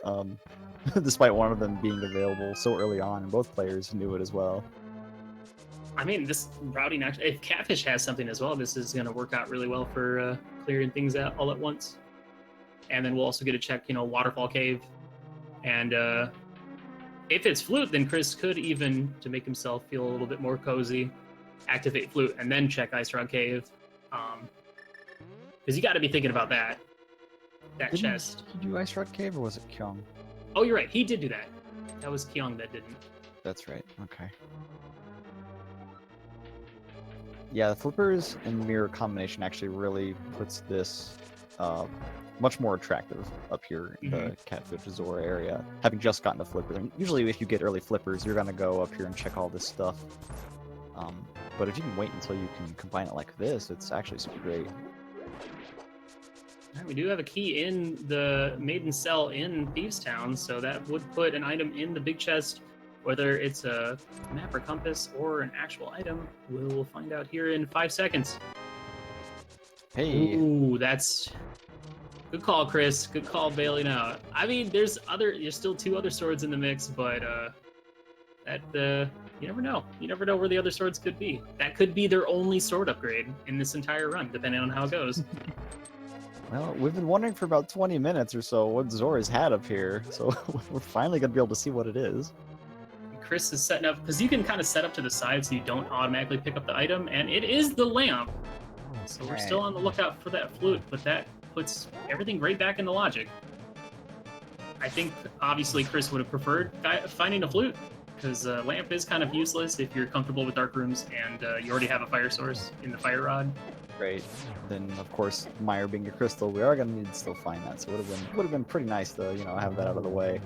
S1: despite one of them being available so early on, and both players knew it as well.
S2: I mean, this routing actually, if Catfish has something as well, this is going to work out really well for clearing things out all at once. And then we'll also get to check, you know, Waterfall Cave. And if it's flute, then Chris could even, to make himself feel a little bit more cozy, activate flute and then check Ice Rock Cave. Because you got to be thinking about that. That chest.
S1: Did he do Ice Rock Cave or was it Kyong?
S2: Oh, you're right. He did do that. That was Kyong that didn't.
S1: That's right. Okay. Yeah, the flippers and mirror combination actually really puts this much more attractive up here in the Catfish Zora area, having just gotten the flippers. And usually if you get early flippers, you're going to go up here and check all this stuff. But if you can wait until you can combine it like this, it's actually super great.
S2: We do have a key in the Maiden Cell in Thieves Town, so that would put an item in the big chest. Whether it's a map or compass or an actual item, we'll find out here in 5 seconds.
S1: Hey.
S2: Ooh, that's good call, Chris. Good call bailing out. I mean, there's still 2 other swords in the mix, but you never know. You never know where the other swords could be. That could be their only sword upgrade in this entire run, depending on how it goes.
S1: Well, we've been wondering for about 20 minutes or so what Zora's had up here, so we're finally going to be able to see what it is.
S2: Chris is setting up, because you can kind of set up to the side so you don't automatically pick up the item, and it is the lamp. So we're still on the lookout for that flute, but that puts everything right back into logic. I think, obviously, Chris would have preferred finding a flute, because lamp is kind of useless if you're comfortable with dark rooms and you already have a fire source in the fire rod.
S1: Right. Then, of course, Meyer being a crystal, we are going to need to still find that, so it would have been pretty nice to, you know, have that out of the way.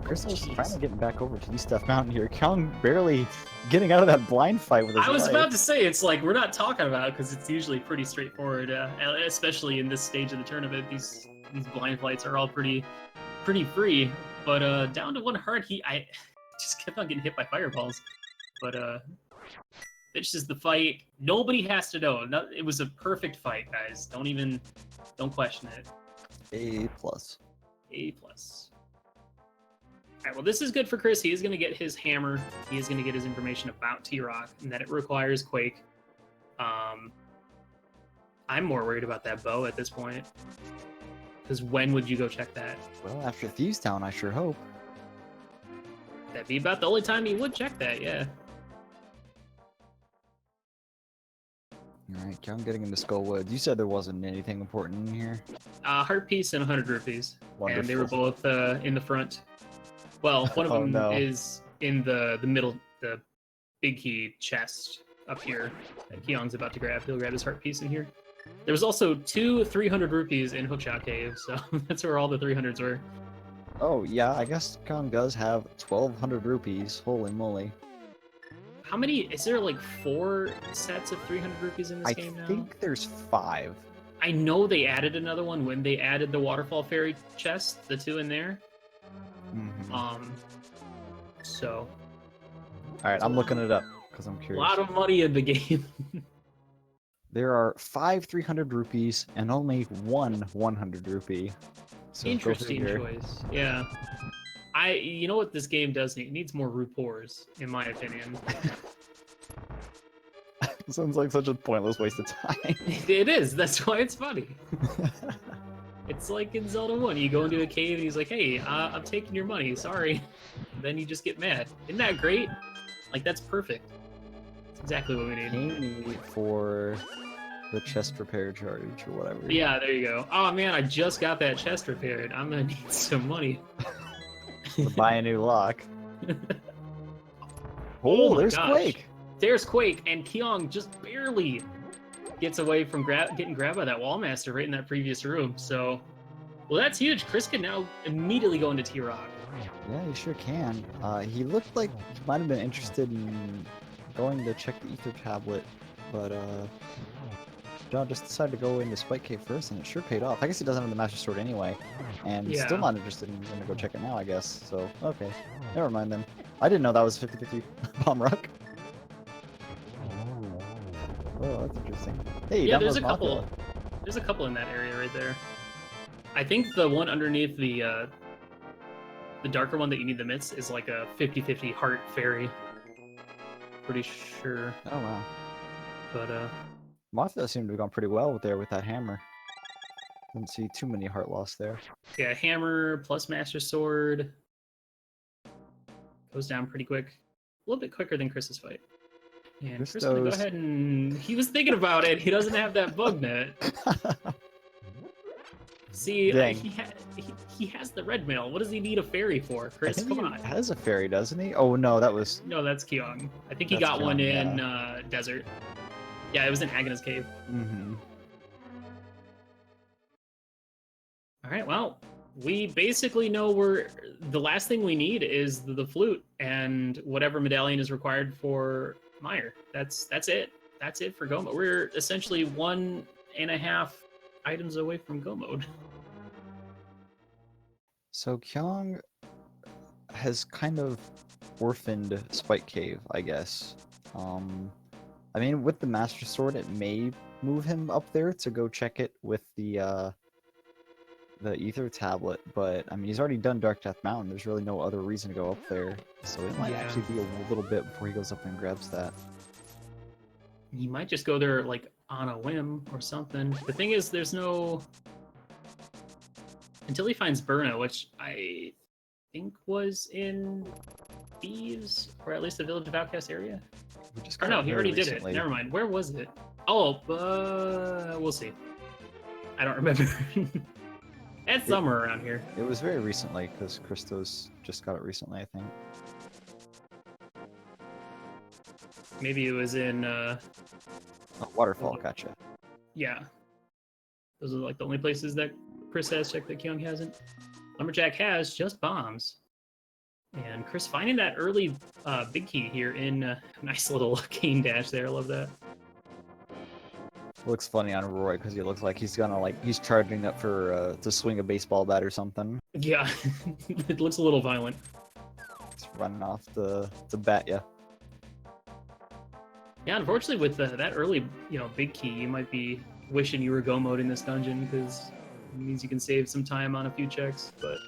S1: Crystal's finally getting back over to East Death Mountain here. Kyong barely getting out of that blind fight with his
S2: I was
S1: life.
S2: about to say, it's like, we're not talking about it because it's usually pretty straightforward, especially in this stage of the tournament. These blind fights are all pretty free, but down to 1 heart, I just kept on getting hit by fireballs. But finishes the fight. Nobody has to know. It was a perfect fight, guys. Don't question it.
S1: A+.
S2: A+. All right, well, this is good for Chris. He is going to get his hammer. He is going to get his information about T-Rock and that it requires Quake. I'm more worried about that bow at this point. Because when would you go check that?
S1: Well, after Thieves Town, I sure hope.
S2: That'd be about the only time he would check that, yeah.
S1: Alright, Kyong getting into Skullwood. You said there wasn't anything important in here?
S2: Heart piece and 100 rupees.
S1: Wonderful.
S2: And they were both in the front. Well, one of them is in the middle, the big key chest up here that Kyong's about to grab. He'll grab his heart piece in here. There was also two 300 rupees in Hookshot Cave, so that's where all the 300s were.
S1: Oh, yeah, I guess Kong does have 1,200 rupees. Holy moly.
S2: How many? Is there like 4 sets of 300 rupees in this
S1: I
S2: game now?
S1: think there's 5.
S2: I know they added another one when they added the Waterfall Fairy chest, the 2 in there.
S1: Mhm.
S2: So.
S1: Alright, I'm looking it up because I'm
S2: A
S1: curious.
S2: lot of money in the game.
S1: There are 5 300 rupees and only 1 100 rupee. So
S2: Interesting choice. Yeah. You know what this game does need? It needs more RuPaurs, in my opinion.
S1: Sounds like such a pointless waste of time.
S2: It is. That's why it's funny. It's like in Zelda 1. You go into a cave and he's like, hey, I'm taking your money. Sorry. And then you just get mad. Isn't that great? Like, that's perfect. That's exactly what we need.
S1: Pay me for the chest repair charge or whatever.
S2: Yeah, there you go. Oh, man, I just got that chest repaired. I'm going to need some money.
S1: To buy a new lock.
S2: Oh my
S1: there's
S2: gosh.
S1: Quake!
S2: There's Quake, and Kyong just barely gets away from getting grabbed by that Wallmaster right in that previous room. So, well, that's huge. Chris can now immediately go into T-Rock.
S1: Yeah, you sure can. He looked like he might have been interested in going to check the Ether tablet, but John just decided to go into Spike Cave first, and it sure paid off. I guess he doesn't have the Master Sword anyway, and
S2: Yeah.
S1: still not interested in going to go check it now, I guess. So, okay. Never mind then. I didn't know that was 50-50 bomb ruck. Oh, that's interesting. Hey,
S2: Yeah,
S1: down
S2: there's
S1: goes
S2: a couple.
S1: Mako.
S2: There's a couple in that area right there. I think the one underneath the darker one that you need the mitts is like a 50-50 heart fairy. Pretty sure.
S1: Oh, wow.
S2: But
S1: Martha seemed to have gone pretty well there with that hammer. Didn't see too many heart loss there.
S2: yeah, hammer plus Master Sword goes down pretty quick. A little bit quicker than Chris's fight. And Chris is gonna go ahead and he was thinking about it. He doesn't have that bug net. See, he has the red mail. What does he need a fairy for, Chris?
S1: I think
S2: Come
S1: he
S2: on.
S1: has a fairy, doesn't he? Oh no, that was.
S2: No, that's Kyong. I think he
S1: That's
S2: got one
S1: Kyong,
S2: in Desert. Yeah, it was in Agnes Cave.
S1: Mm-hmm.
S2: All right, well, we basically know the last thing we need is the flute and whatever medallion is required for Meyer. That's it. That's it for Go Mode. We're essentially 1.5 items away from Go Mode.
S1: So Kyong has kind of orphaned Spike Cave, I guess. I mean, with the Master Sword, it may move him up there to go check it with the Ether tablet, but I mean, he's already done Dark Death Mountain. There's really no other reason to go up there, so it might actually be a little bit before he goes up and grabs that.
S2: He might just go there like on a whim or something. The thing is, there's no until he finds Burna, which I think was in Thieves, or at least the Village of Outcast area. Or no, he already did it. Never mind. Where was it? Oh, we'll see. I don't remember. It's somewhere around here.
S1: It was very recently, because Christos just got it recently, I think.
S2: Maybe it was in,
S1: Oh, Waterfall, gotcha.
S2: Yeah. Those are like the only places that Chris has checked that Kyong hasn't. Lumberjack has just bombs. And Chris finding that early big key here in nice little cane dash there. I love that.
S1: Looks funny on Roy because he looks like he's gonna he's charging up for to swing a baseball bat or something.
S2: Yeah, it looks a little violent.
S1: He's running off to bat ya.
S2: Yeah, unfortunately with that early big key, you might be wishing you were Go Mode in this dungeon because it means you can save some time on a few checks. But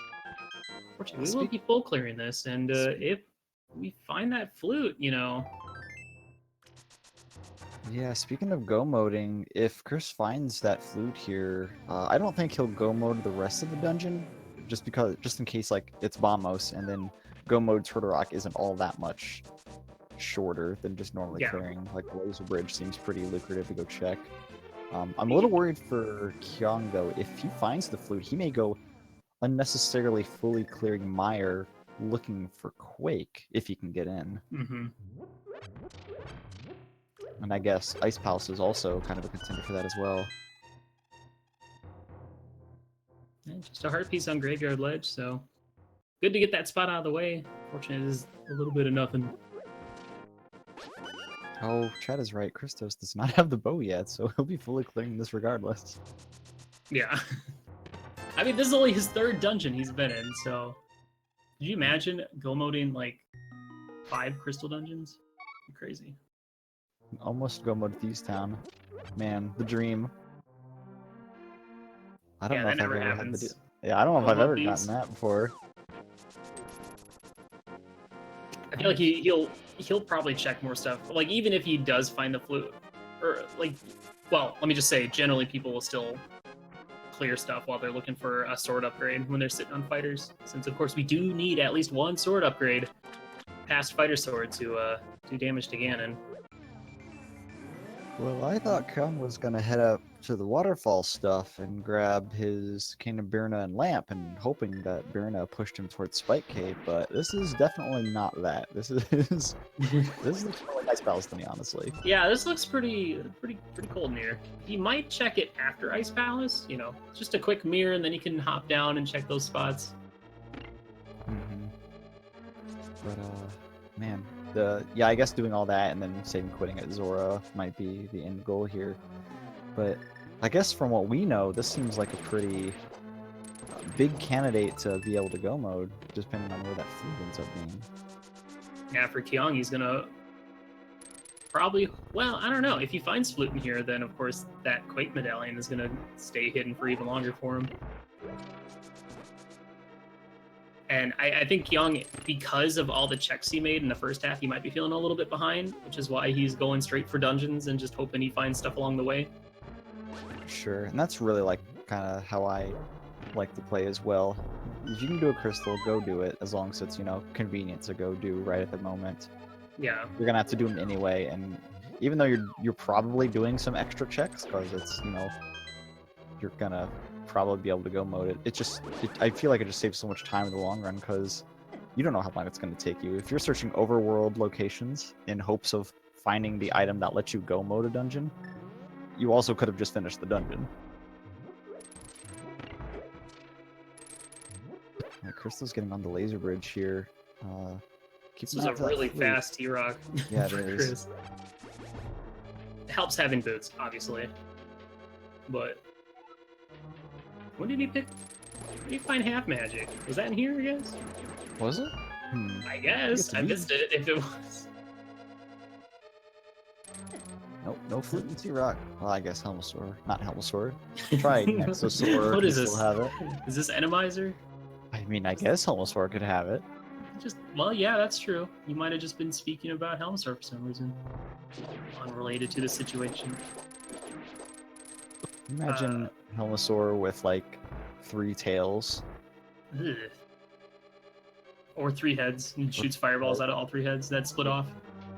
S2: unfortunately, we will be full clearing this, and if we find that flute,
S1: Yeah, speaking of go moding, if Chris finds that flute here, I don't think he'll go mode the rest of the dungeon, just in case it's Bombos, and then go mode Turtle Rock isn't all that much shorter than just normally clearing. Like Laser Bridge seems pretty lucrative to go check. I'm a little worried for Kyong though. If he finds the flute, he may go unnecessarily fully clearing Meyer, looking for Quake if he can get in.
S2: Mm-hmm.
S1: And I guess Ice Palace is also kind of a contender for that as well.
S2: Yeah, just a heart piece on Graveyard Ledge, so good to get that spot out of the way. Fortunately, it is a little bit of nothing.
S1: Oh, Chad is right. Christos does not have the bow yet, so he'll be fully clearing this regardless.
S2: Yeah. I mean, this is only his 3rd dungeon he's been in, so... Could you imagine go-moding, like, 5 crystal dungeons? Crazy.
S1: Almost go mode Thieves Town. Man, the dream. I don't
S2: Yeah,
S1: know
S2: that
S1: if I've
S2: never
S1: ever had the
S2: happens.
S1: Yeah, I don't know if
S2: Go
S1: I've
S2: mode
S1: ever
S2: Thieves.
S1: gotten that before.
S2: I feel like he'll probably check more stuff. Like, even if he does find the flute, or like, well, let me just say, generally people will still clear stuff while they're looking for a sword upgrade when they're sitting on fighters. Since of course we do need at least 1 sword upgrade past fighter sword to do damage to Ganon.
S1: Well, I thought Kyong was gonna head up to the waterfall stuff and grab his Cane of Birna and Lamp, and hoping that Birna pushed him towards Spike Cave, but this is definitely not that. This looks more like Ice Palace to me, honestly.
S2: Yeah, this looks pretty cold in here. He might check it after Ice Palace, you know, just a quick mirror, and then he can hop down and check those spots.
S1: Mm-hmm. But man, yeah, I guess doing all that and then saving quitting at Zora might be the end goal here. But I guess from what we know, this seems like a pretty big candidate to be able to go mode, depending on where that flute ends up being.
S2: Yeah, for Kyong, he's gonna probably, well, I don't know. If he finds flute in here, then of course that Quake medallion is gonna stay hidden for even longer for him. And I think Kyong, because of all the checks he made in the first half, he might be feeling a little bit behind, which is why he's going straight for dungeons and just hoping he finds stuff along the way.
S1: Sure, and that's really like kind of how I like to play as well. If you can do a crystal, go do it, as long as it's, you know, convenient to go do right at the moment.
S2: Yeah.
S1: You're gonna have to do them anyway, and even though you're probably doing some extra checks, because it's, you know, you're gonna probably be able to go mode it. I feel like it just saves so much time in the long run, because you don't know how long it's gonna take you. If you're searching overworld locations in hopes of finding the item that lets you go mode a dungeon, you also could have just finished the dungeon. Right, Crystal's getting on the laser bridge here.
S2: This was a really fast T-Rock.
S1: Yeah, it is.
S2: Chris. It helps having boots, obviously. But when did he pick? Where did he find half magic? Was that in here, I guess?
S1: Was it?
S2: I guess. I missed it if it was.
S1: Nope, no flute and T-Rock. Well, I guess Helmosaur. Not Helmosaur. Try Nexosaur.
S2: What is
S1: can
S2: this?
S1: Still have it.
S2: Is this Randomizer?
S1: I mean, I guess Helmosaur could have it.
S2: Just, well, yeah, that's true. You might have just been speaking about Helmstar for some reason. Unrelated to the situation.
S1: Imagine Helmosaur with, like, 3 tails.
S2: Ugh. Or 3 heads. And shoots fireballs out of all 3 heads that split off.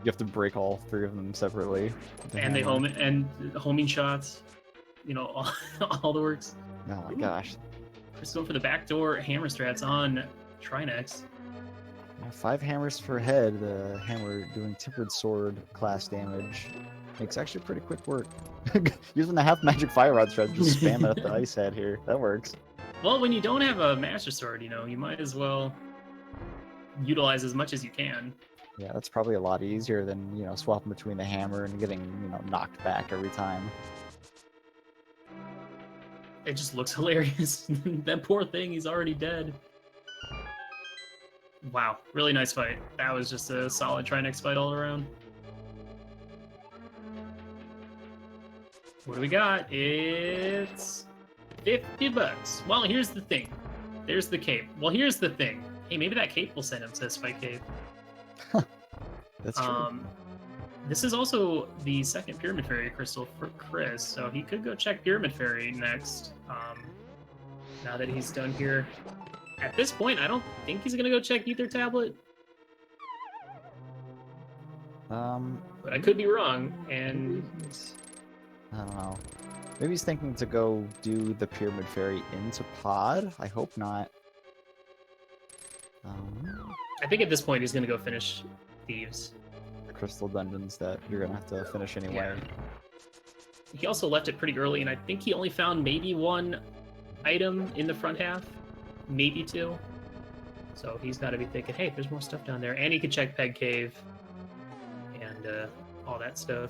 S1: You have to break all 3 of them separately.
S2: And they homing shots. You know, all the works.
S1: Oh my gosh.
S2: Chris going for the backdoor hammer strats on Trinex.
S1: 5 hammers per head. The hammer doing tempered sword class damage. Makes actually pretty quick work. Using the half magic fire rod thread, just spam it at the ice head here. That works.
S2: Well, when you don't have a master sword, you know, you might as well utilize as much as you can.
S1: Yeah, that's probably a lot easier than, you know, swapping between the hammer and getting, you know, knocked back every time.
S2: It just looks hilarious. That poor thing, he's already dead. Wow, really nice fight. That was just a solid Trinex fight all around. What do we got? It's $50. Well, here's the thing. There's the cape. Well, here's the thing. Hey, maybe that cape will send him to Spike Cave.
S1: That's true.
S2: This is also the second Pyramid Fairy crystal for Chris, so he could go check Pyramid Fairy next. Now that he's done here. At this point, I don't think he's gonna go check Ether Tablet. But I could be wrong, and
S1: I don't know. Maybe he's thinking to go do the Pyramid Fairy into Pod. I hope not.
S2: I think at this point he's gonna go finish Thieves.
S1: crystal dungeons that you're gonna have to finish anyway.
S2: Yeah. He also left it pretty early, and I think he only found maybe one item in the front half, maybe two. So he's got to be thinking, hey, there's more stuff down there. And he can check Peg Cave and all that stuff.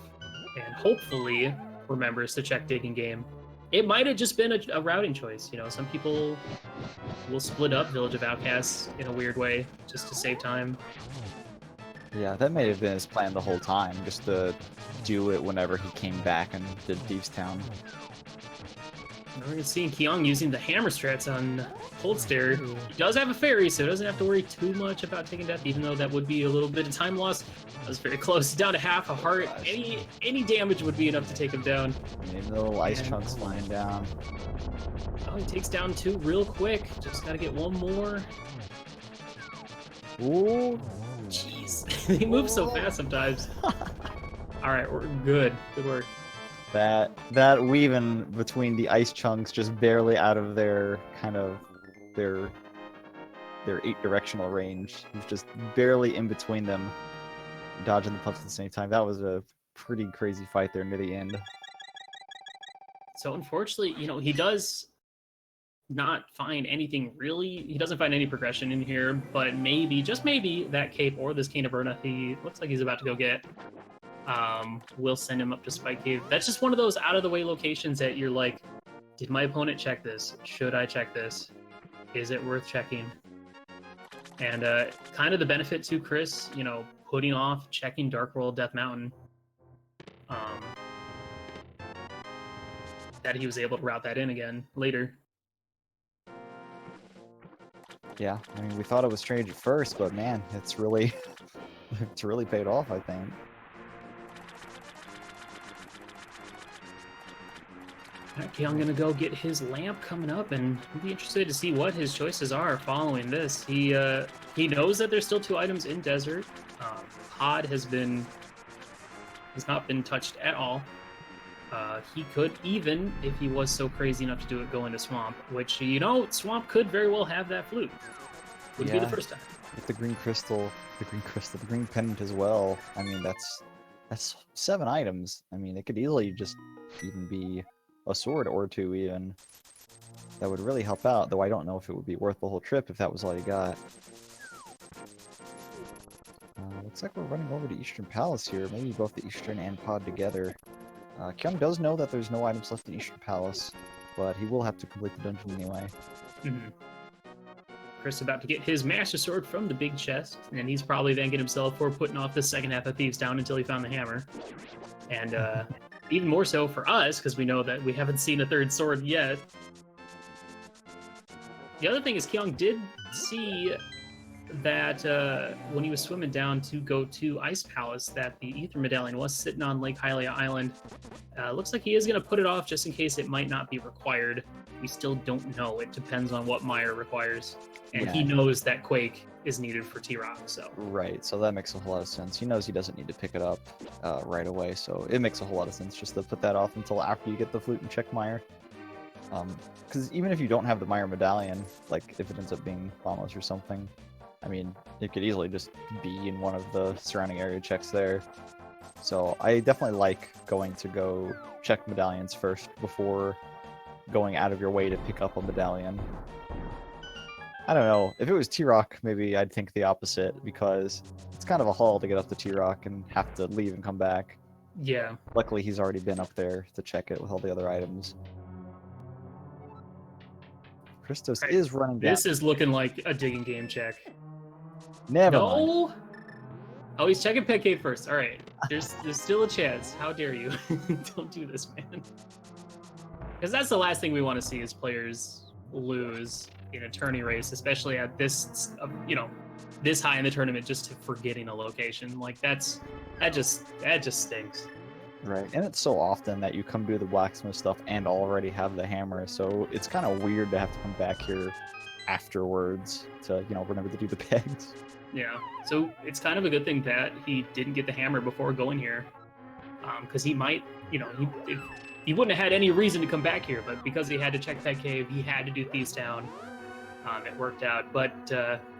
S2: And hopefully remembers to check Digging Game. It might have just been a routing choice. You know, some people will split up Village of Outcasts in a weird way just to save time.
S1: Yeah, that may have been his plan the whole time, just to do it whenever he came back and did Thieves Town.
S2: We're seeing Kyong using the hammer strats on Cold Stare. He does have a fairy, so he doesn't have to worry too much about taking death, even though that would be a little bit of time loss. That was very close, down to half a heart. Any damage would be enough to take him down.
S1: Maybe the little ice chunks flying down.
S2: Oh, he takes down two real quick. Just gotta get one more.
S1: Ooh.
S2: Jeez, he moves so fast sometimes. All right, we're good. Good work.
S1: That weaving between the ice chunks just barely out of their kind of their 8 directional range. He was just barely in between them, dodging the puffs at the same time. That was a pretty crazy fight there near the end.
S2: So unfortunately, you know, he does not find anything really. He doesn't find any progression in here, but maybe, just maybe, that cape or this Cane of Verna he looks like he's about to go get. We'll send him up to Spike Cave. That's just one of those out-of-the-way locations that you're like, did my opponent check this? Should I check this? Is it worth checking? And kind of the benefit to Chris, you know, putting off checking Dark World Death Mountain, that he was able to route that in again later.
S1: Yeah, I mean, we thought it was strange at first, but man, it's really paid off, I think.
S2: Okay, I'm gonna go get his lamp coming up, and we'll be interested to see what his choices are following this. He knows that there's still 2 items in desert. Pod has not been touched at all. He could, even if he was so crazy enough to do it, go into swamp, which, you know, swamp could very well have that flute. Wouldn't be the first time.
S1: With the green pendant as well. I mean, that's 7 items. I mean, it could easily just even be a sword or 2 even. That would really help out, though I don't know if it would be worth the whole trip if that was all you got. Looks like we're running over to Eastern Palace here, maybe both the Eastern and Pod together. Kyung does know that there's no items left in Eastern Palace, but he will have to complete the dungeon anyway.
S2: Mm-hmm. Chris about to get his Master Sword from the big chest, and he's probably thanking himself for putting off the second half of Thieves Town until he found the hammer. And even more so for us, because we know that we haven't seen a third sword yet. The other thing is Kyung did see that when he was swimming down to go to Ice Palace, that the Ether Medallion was sitting on Lake Hylia Island. Looks like he is going to put it off just in case it might not be required. We still don't know. It depends on what Meyer requires. And he knows that Quake is needed for T-Rock, so.
S1: Right, so that makes a whole lot of sense. He knows he doesn't need to pick it up right away, so it makes a whole lot of sense just to put that off until after you get the flute and check Meyer. Because even if you don't have the Meyer medallion, like if it ends up being Bombos or something, I mean, it could easily just be in one of the surrounding area checks there. So I definitely like going to go check medallions first before going out of your way to pick up a medallion. I don't know. If it was T-Rock, maybe I'd think the opposite, because it's kind of a haul to get up to T-Rock and have to leave and come back.
S2: Yeah.
S1: Luckily, he's already been up there to check it with all the other items. Christos is running down.
S2: This is looking like a digging game check.
S1: Never mind.
S2: Oh, he's checking Pet Cave first. All right. There's still a chance. How dare you? Don't do this, man. Because that's the last thing we want to see is players lose in a tourney race, especially at this, this high in the tournament, just to forgetting a location. Like that just stinks.
S1: Right, and it's so often that you come do the blacksmith stuff and already have the hammer, so it's kind of weird to have to come back here afterwards to, remember to do the pegs.
S2: Yeah, so it's kind of a good thing that he didn't get the hammer before going here, because he might, he wouldn't have had any reason to come back here, but because he had to check that cave, he had to do Thieves Town. It worked out, but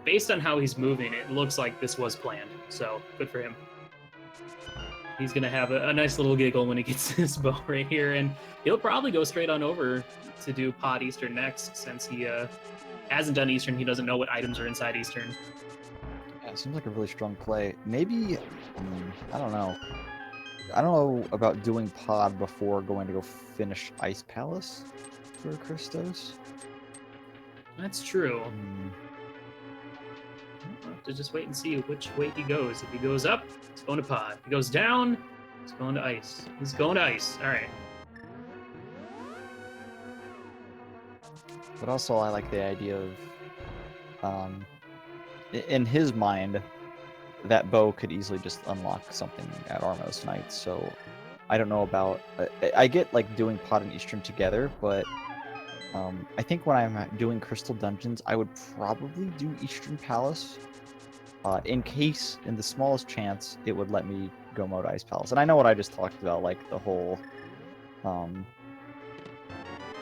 S2: based on how he's moving, it looks like this was planned, so good for him. He's gonna have a nice little giggle when he gets this bow right here, and he'll probably go straight on over to do Pod Eastern next, since he hasn't done Eastern. He doesn't know what items are inside Eastern.
S1: Yeah, it seems like a really strong play. Maybe, I don't know. I don't know about doing Pod before going to go finish Ice Palace for Christos.
S2: That's true.
S1: Hmm.
S2: We'll have to just wait and see which way he goes. If he goes up, he's going to Pod. If he goes down, he's going to Ice. He's going to Ice. All right.
S1: But also, I like the idea of, in his mind, that bow could easily just unlock something at Armos Knight. So, I don't know about. I get like doing Pod and Eastern together, but I think when I'm doing Crystal Dungeons, I would probably do Eastern Palace, in case, in the smallest chance, it would let me go mode Ice Palace. And I know what I just talked about, like the whole,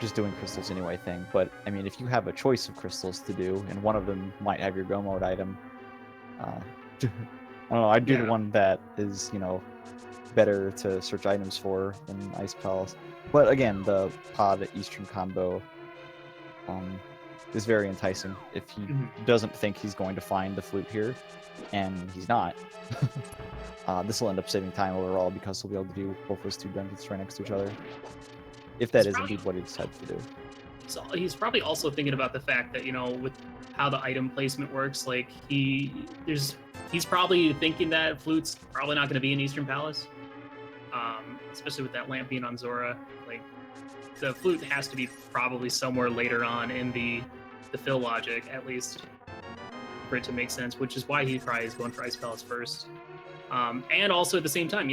S1: just doing crystals anyway thing. But I mean, if you have a choice of crystals to do, and one of them might have your go mode item, I don't know. I'd do the one that is, better to search items for than Ice Palace. But again, the Pod Eastern combo is very enticing if he doesn't think he's going to find the flute here, and he's not. This will end up saving time overall because he'll be able to do both those two dungeons right next to each other, if that is indeed what he decides to do.
S2: So he's probably also thinking about the fact that, with how the item placement works, like he's probably thinking that flute's probably not going to be in Eastern Palace, especially with that lamp being on Zora. Like, the flute has to be probably somewhere later on in the fill logic, at least, for it to make sense, which is why he probably is going for Ice Palace first. And also at the same time,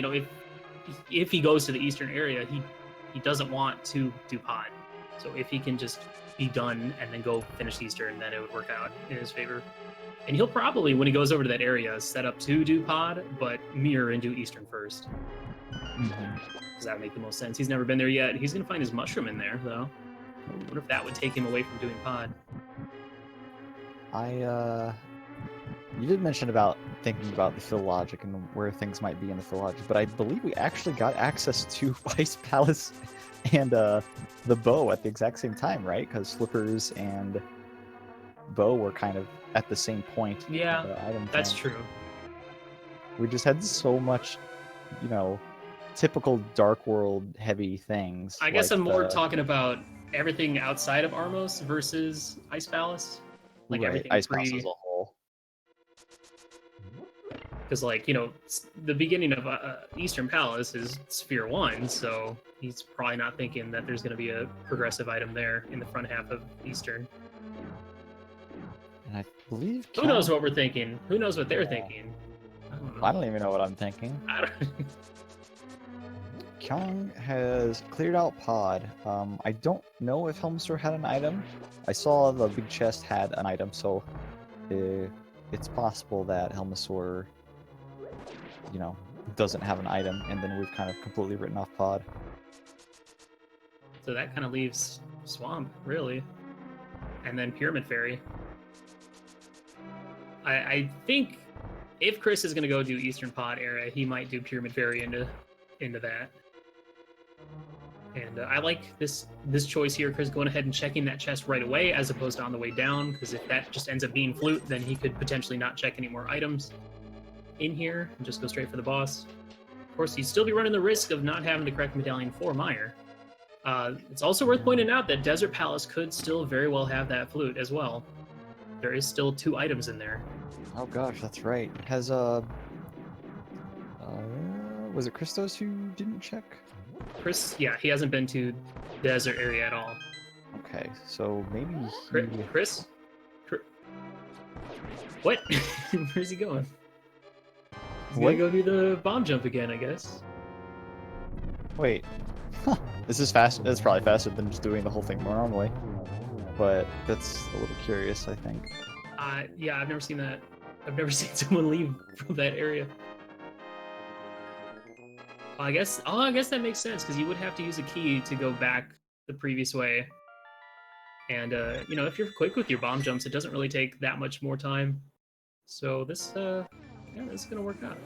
S2: if he goes to the Eastern area, he doesn't want to do Pod. So if he can just be done and then go finish Eastern, then it would work out in his favor. And he'll probably, when he goes over to that area, set up to do Pod, but mirror and do Eastern first. Does that make the most sense? He's never been there yet. He's going to find his mushroom in there, though. I wonder if that would take him away from doing Pod.
S1: You did mention about thinking about the fill logic and where things might be in the fill logic, but I believe we actually got access to Ice Palace and the bow at the exact same time, right? Because Flippers and bow were kind of at the same point.
S2: Yeah, that's true.
S1: We just had so much, typical Dark World heavy things.
S2: I guess I'm more talking about everything outside of Armos versus Ice Palace. Like, everything
S1: Ice
S2: free.
S1: Palace as a whole.
S2: Because, the beginning of Eastern Palace is Sphere 1, so he's probably not thinking that there's going to be a progressive item there in the front half of Eastern.
S1: And I believe...
S2: Who knows what we're thinking? Who knows what they're thinking?
S1: I don't even know what I'm thinking. Kyong has cleared out Pod. I don't know if Helmsor had an item. I saw the big chest had an item, so it's possible that Helmsor, doesn't have an item, and then we've kind of completely written off Pod.
S2: So that kind of leaves Swamp, really. And then Pyramid Fairy. I think if Chris is going to go do Eastern Pod area, he might do Pyramid Fairy into that. And I like this choice here, Chris going ahead and checking that chest right away as opposed to on the way down, because if that just ends up being flute, then he could potentially not check any more items in here and just go straight for the boss. Of course, he'd still be running the risk of not having to correct Medallion for Meyer. It's also worth pointing out that Desert Palace could still very well have that flute as well. There is still 2 items in there.
S1: Oh gosh, that's right. Has was it Christos who didn't check?
S2: Chris, yeah, he hasn't been to the desert area at all.
S1: Okay, so maybe
S2: Chris? What? Where's he going? He's gonna go do the bomb jump again, I guess.
S1: Wait. Huh. This is fast. It's probably faster than just doing the whole thing normally. But that's a little curious, I think.
S2: Yeah, I've never seen that. I've never seen someone leave from that area. I guess that makes sense, because you would have to use a key to go back the previous way. And, if you're quick with your bomb jumps, it doesn't really take that much more time. So this is going to work out.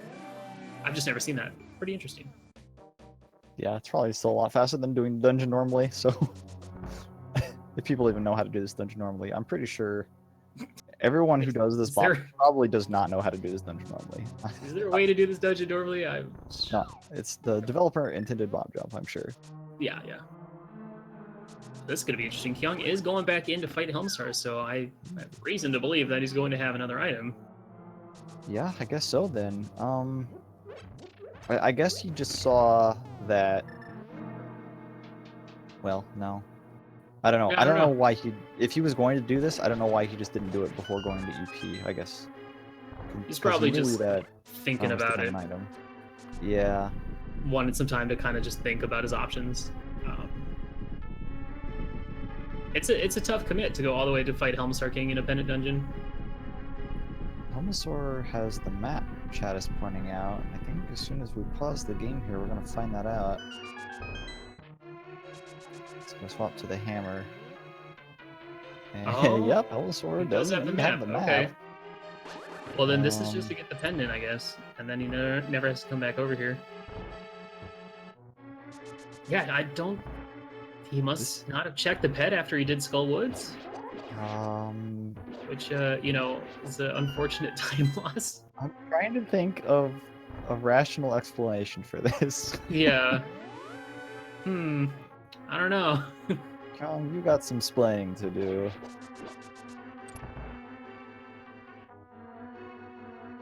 S2: I've just never seen that. pretty interesting.
S1: Yeah, it's probably still a lot faster than doing the dungeon normally, so if people even know how to do this dungeon normally, I'm pretty sure everyone who does this bomb probably does not know how to do this dungeon normally.
S2: Is there a way to do this dungeon normally?
S1: No, it's the developer intended bomb jump, I'm sure.
S2: Yeah. This is going to be interesting. Kyong is going back in to fight Helmstar, so I have reason to believe that he's going to have another item.
S1: Yeah, I guess so then. I guess he just saw that. Well, no. I don't know.
S2: Yeah,
S1: I don't know why he. If he was going to do this, I don't know why he just didn't do it before going to EP. I guess.
S2: He's probably just
S1: that
S2: thinking about it.
S1: Item. Yeah.
S2: Wanted some time to kind of just think about his options. It's a tough commit to go all the way to fight Helmstar King in a Pendant dungeon.
S1: Helmstar has the map, chat is pointing out. I think as soon as we pause the game here, we're gonna find that out. Let's go swap to the hammer. And yep, Helmstar does have the map.
S2: Okay. Well, then this is just to get the pendant, I guess, and then he never has to come back over here. Yeah, I don't. He must not have checked the pet after he did Skull Woods. Which, you know, is an unfortunate time loss.
S1: I'm trying to think of a rational explanation for this.
S2: Yeah. I don't know.
S1: Kyong, you got some splaining to do.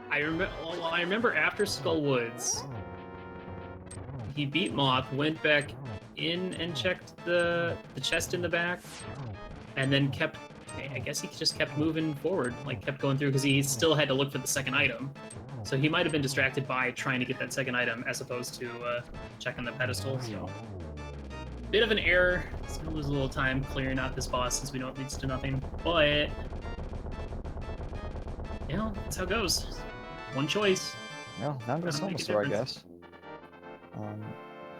S2: I remember after Skull Woods, he beat Moth, went back in and checked the chest in the back, and then kept. I guess he just kept moving forward, like kept going through because he still had to look for the second item. So he might have been distracted by trying to get that second item as opposed to checking the pedestal. So bit of an error. It's gonna lose a little time clearing out this boss since we know it leads to nothing. But you know, that's how it goes. One choice.
S1: Well, now goes Helmstar, I guess.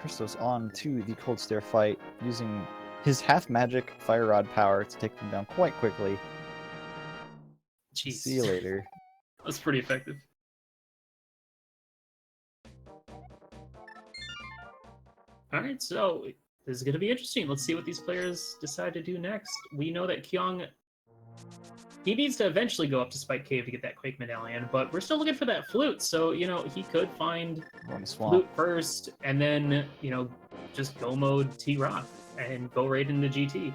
S1: Christos on to the Cold Stare fight using his half magic fire rod power to take them down quite quickly.
S2: Jeez.
S1: See you later.
S2: That's pretty effective. Alright, so this is going to be interesting. Let's see what these players decide to do next. We know that Kyong, he needs to eventually go up to Spike Cave to get that Quake Medallion, but we're still looking for that flute, so, you know, he could find flute first, and then, you know, just go mode T-Rock and go right into GT.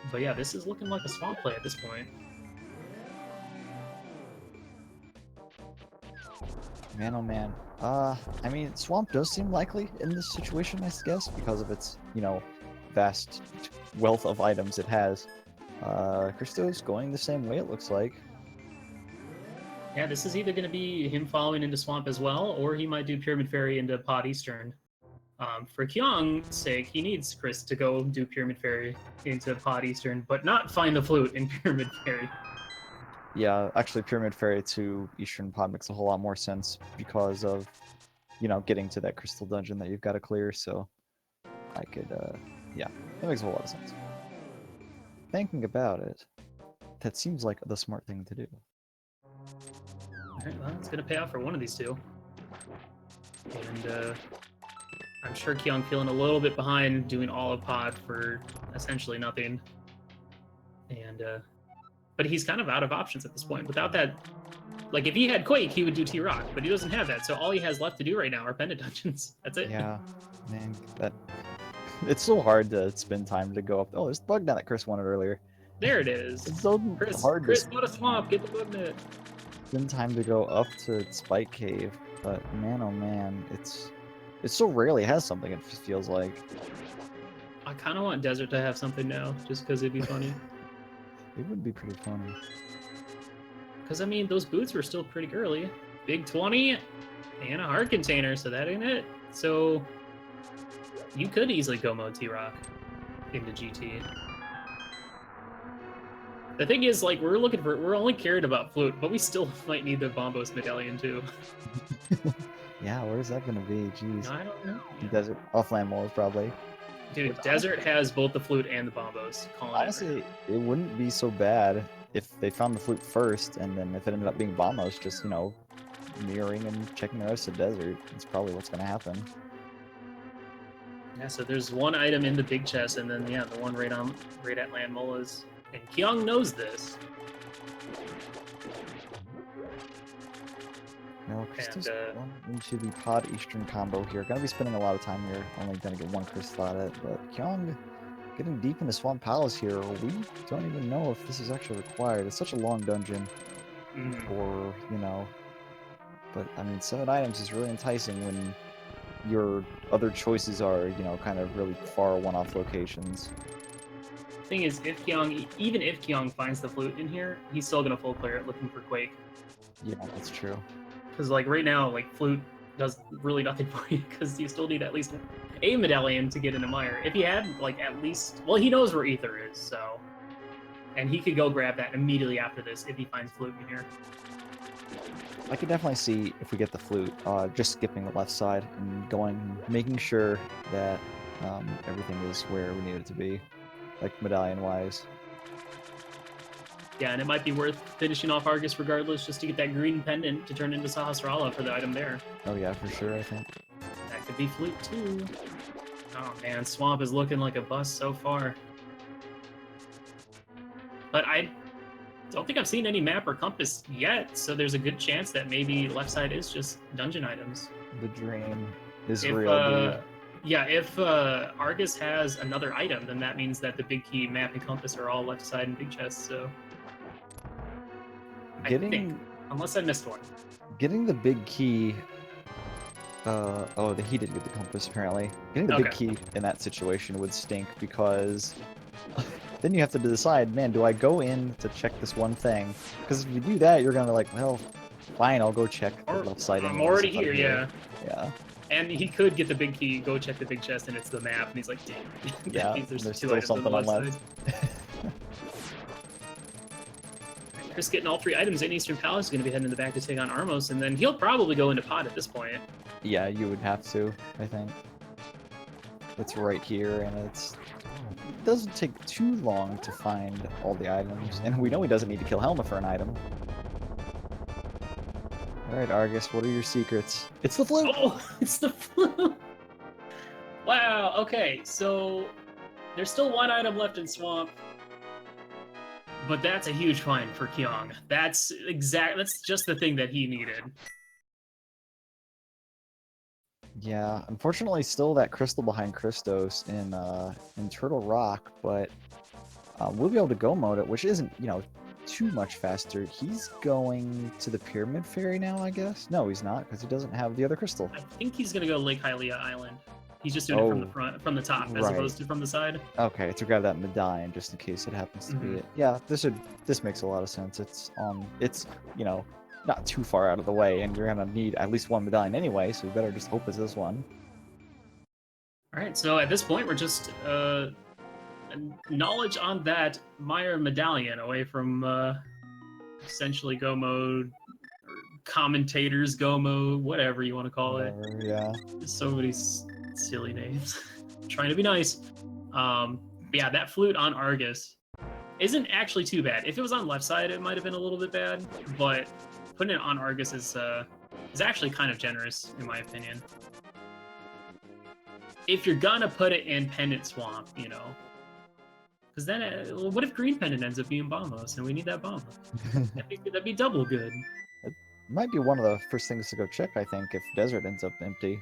S2: But yeah, this is looking like a swamp play at this point.
S1: Man, oh man. I mean, swamp does seem likely in this situation, I guess, because of its, you know, vast wealth of items it has. Christos going the same way, it looks like.
S2: Yeah, this is either going to be him following into swamp as well, or he might do Pyramid Fairy into Pod Eastern. For Kyong's sake, he needs Chris to go do Pyramid Fairy into Pod Eastern, but not find the flute in Pyramid Fairy.
S1: Yeah, actually, Pyramid Fairy to Eastern Pod makes a whole lot more sense because of, you know, getting to that crystal dungeon that you've got to clear, so I could, yeah, that makes a whole lot of sense. Thinking about it, that seems like the smart thing to do.
S2: Alright, well, it's going to pay off for one of these two. And, I'm sure Kyong feeling a little bit behind doing all of Pod for essentially nothing. And, but he's kind of out of options at this point. Without that, like, if he had Quake, he would do T-Rock, but he doesn't have that, so all he has left to do right now are Pendant dungeons. That's it.
S1: Yeah, man, it's so hard to spend time to go up. Oh, there's the bug net that Chris wanted earlier.
S2: There it is.
S1: It's so hard
S2: Chris, go to swamp, get the bug net.
S1: Spend time to go up to Spike Cave, but man, oh man, it so rarely has something, it feels like.
S2: I kind of want Desert to have something now, just because it'd be funny.
S1: It would be pretty funny.
S2: Because, I mean, those boots were still pretty girly. Big 20 and a heart container, so that ain't it. So, you could easily go mode T-Rock into GT. The thing is, like, we're only cared about flute, but we still might need the Bombos medallion, too.
S1: Yeah, where's that gonna be? Jeez.
S2: I don't know.
S1: Desert off-land walls, probably.
S2: Dude, Desert has both the flute and the Bombos.
S1: Honestly, it wouldn't be so bad if they found the flute first, and then if it ended up being Bombos, just, you know, mirroring and checking the rest of the desert. It's probably what's going to happen.
S2: Yeah, so there's one item in the big chest, and then yeah, the one right at Land Mola's. And Kyong knows this.
S1: No, Christos going into the Pod Eastern combo here. Gonna be spending a lot of time here. Only gonna get one crystal at it, but Kyong getting deep into Swamp Palace here. We don't even know if this is actually required. It's such a long dungeon, or you know. But I mean, 7 items is really enticing when your other choices are, you know, kind of really far one-off locations.
S2: Thing is, even if Kyong finds the flute in here, he's still gonna full clear it looking for Quake.
S1: Yeah, that's true.
S2: Because like right now, like flute does really nothing for you because you still need at least a medallion to get into Mire. If he had like at least, well, he knows where Ether is, so, and he could go grab that immediately after this if he finds flute in here.
S1: I could definitely see if we get the flute, just skipping the left side and making sure that everything is where we need it to be, like medallion-wise.
S2: Yeah, and it might be worth finishing off Argus regardless, just to get that green pendant to turn into Sahasrara for the item there.
S1: Oh yeah, for sure, I think.
S2: That could be flute too. Oh man, Swamp is looking like a bust so far. But I don't think I've seen any map or compass yet, so there's a good chance that maybe left side is just dungeon items.
S1: The dream is real, dude.
S2: Yeah, if Argus has another item, then that means that the big key, map, and compass are all left side and big chest, so... I think, unless I missed one.
S1: Getting the big key... he did get the compass, apparently. Getting the big key in that situation would stink, because... then you have to decide, man, do I go in to check this one thing? Because if you do that, you're gonna like, well, fine, I'll go check the left side.
S2: I'm already here, yeah.
S1: Yeah.
S2: And he could get the big key, go check the big chest, and it's the map, and he's like, damn.
S1: Yeah,
S2: there's
S1: two
S2: still
S1: items something on the left side.
S2: Chris getting all 3 items in Eastern Palace is going to be heading in the back to take on Armos, and then he'll probably go into pod at this point.
S1: Yeah, you would have to, I think. It's right here, and it doesn't take too long to find all the items, and we know he doesn't need to kill Helma for an item. Alright, Argus, what are your secrets? It's the flute!
S2: Oh, it's the flute! Wow, okay, so there's still 1 item left in Swamp, but that's a huge find for Kyong. That's just the thing that he needed.
S1: Yeah, unfortunately still that crystal behind Christos in Turtle Rock, but we'll be able to go mode it, which isn't, you know, too much faster. He's going to the Pyramid Fairy now, I guess? No, he's not, because he doesn't have the other crystal.
S2: I think he's going to go Lake Hylia Island. He's just doing it from the front, from the top, as opposed to from the side.
S1: Okay, to grab that medallion, just in case it happens to be it. Yeah, this makes a lot of sense. It's you know, not too far out of the way, and you're gonna need at least 1 medallion anyway, so we better just hope it's this one.
S2: Alright, so at this point, we're just knowledge on that Mire medallion away from essentially go mode, or commentators go mode, whatever you want to call it.
S1: Yeah.
S2: There's so many silly names. Trying to be nice. But yeah, that flute on Argus isn't actually too bad. If it was on left side, it might have been a little bit bad, but putting it on Argus is actually kind of generous, in my opinion. If you're gonna put it in Pendant Swamp, you know. Because then, what if Green Pendant ends up being Bombos, and we need that Bomb? That'd be double good.
S1: It might be one of the first things to go check, I think, if Desert ends up empty.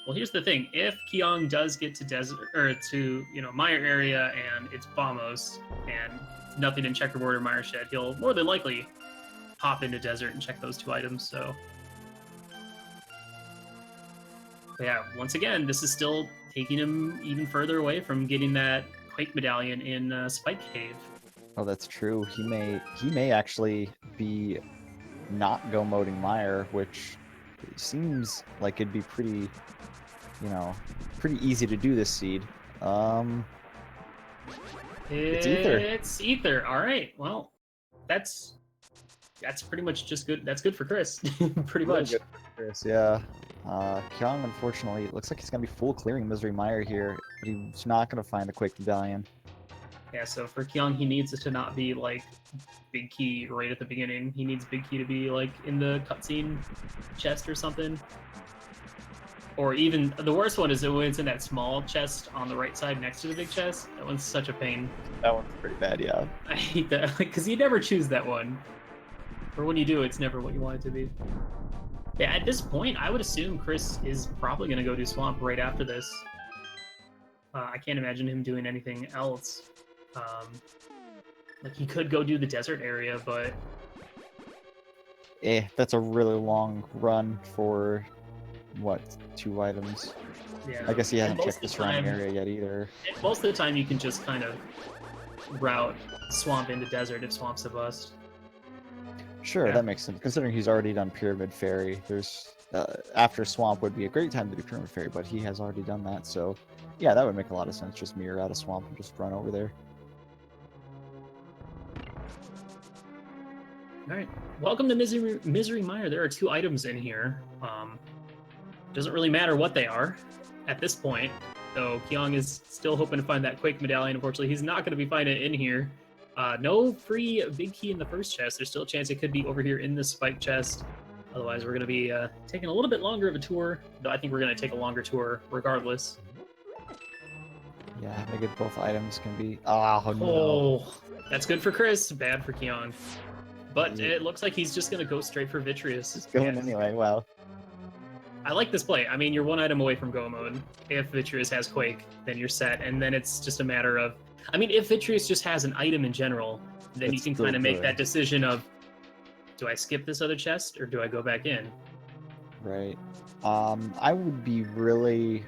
S2: Well, here's the thing: if Kyong does get to desert or to Mire area and it's Bombos and nothing in Checkerboard or Mire Shed, he'll more than likely hop into desert and check those 2 items. So, but yeah, once again, this is still taking him even further away from getting that Quake medallion in Spike Cave.
S1: Oh, that's true. He may actually be not go moding Mire, which seems like it'd be pretty, pretty easy to do this seed. It's Ether.
S2: It's Ether. All right. Well, that's pretty much just good. That's good for Chris. Pretty much.
S1: Good for Chris, yeah. Kyong, unfortunately, it looks like he's gonna be full clearing Misery Mire here, but he's not gonna find the Quake medallion.
S2: Yeah, so for Kyong, he needs it to not be like Big Key right at the beginning. He needs Big Key to be like in the cutscene chest or something. Or even the worst one is when it's in that small chest on the right side next to the big chest. That one's such a pain.
S1: That one's pretty bad, yeah.
S2: I hate that because you never choose that one. Or when you do, it's never what you want it to be. Yeah, at this point, I would assume Chris is probably going to go do Swamp right after this. I can't imagine him doing anything else. Like, he could go do the desert area, but...
S1: That's a really long run for, what, 2 items?
S2: Yeah.
S1: I guess he hasn't
S2: most
S1: checked the
S2: of
S1: surrounding
S2: time-
S1: area yet either.
S2: Most of the time, you can just kind of route Swamp into desert if Swamp's a bust.
S1: Sure,
S2: Yeah.
S1: that makes sense. Considering he's already done Pyramid Fairy, there's after Swamp would be a great time to do Pyramid Fairy, but he has already done that, so yeah, that would make a lot of sense. Just mirror out of Swamp and just run over there.
S2: All right, welcome to Misery Mire. There are 2 items in here. Doesn't really matter what they are at this point. So Kyong is still hoping to find that Quake medallion. Unfortunately, he's not going to be finding it in here. No free Big Key in the first chest. There's still a chance it could be over here in the spike chest. Otherwise, we're going to be taking a little bit longer of a tour, though I think we're going to take a longer tour regardless.
S1: Yeah, having to get both items can be... Oh, no.
S2: Oh, that's good for Chris, bad for Kyong. But
S1: Yeah.
S2: it looks like he's just going to go straight for Vitreous.
S1: It's going
S2: Yeah.
S1: anyway, wow.
S2: I like this play. I mean, you're 1 item away from go mode. If Vitreous has Quake, then you're set, and then it's just a matter of... I mean, if Vitreous just has an item in general, then
S1: It's
S2: you can
S1: still
S2: kind of make
S1: good.
S2: that decision of, do I skip this other chest, or do I go back in?
S1: Right. I would be really...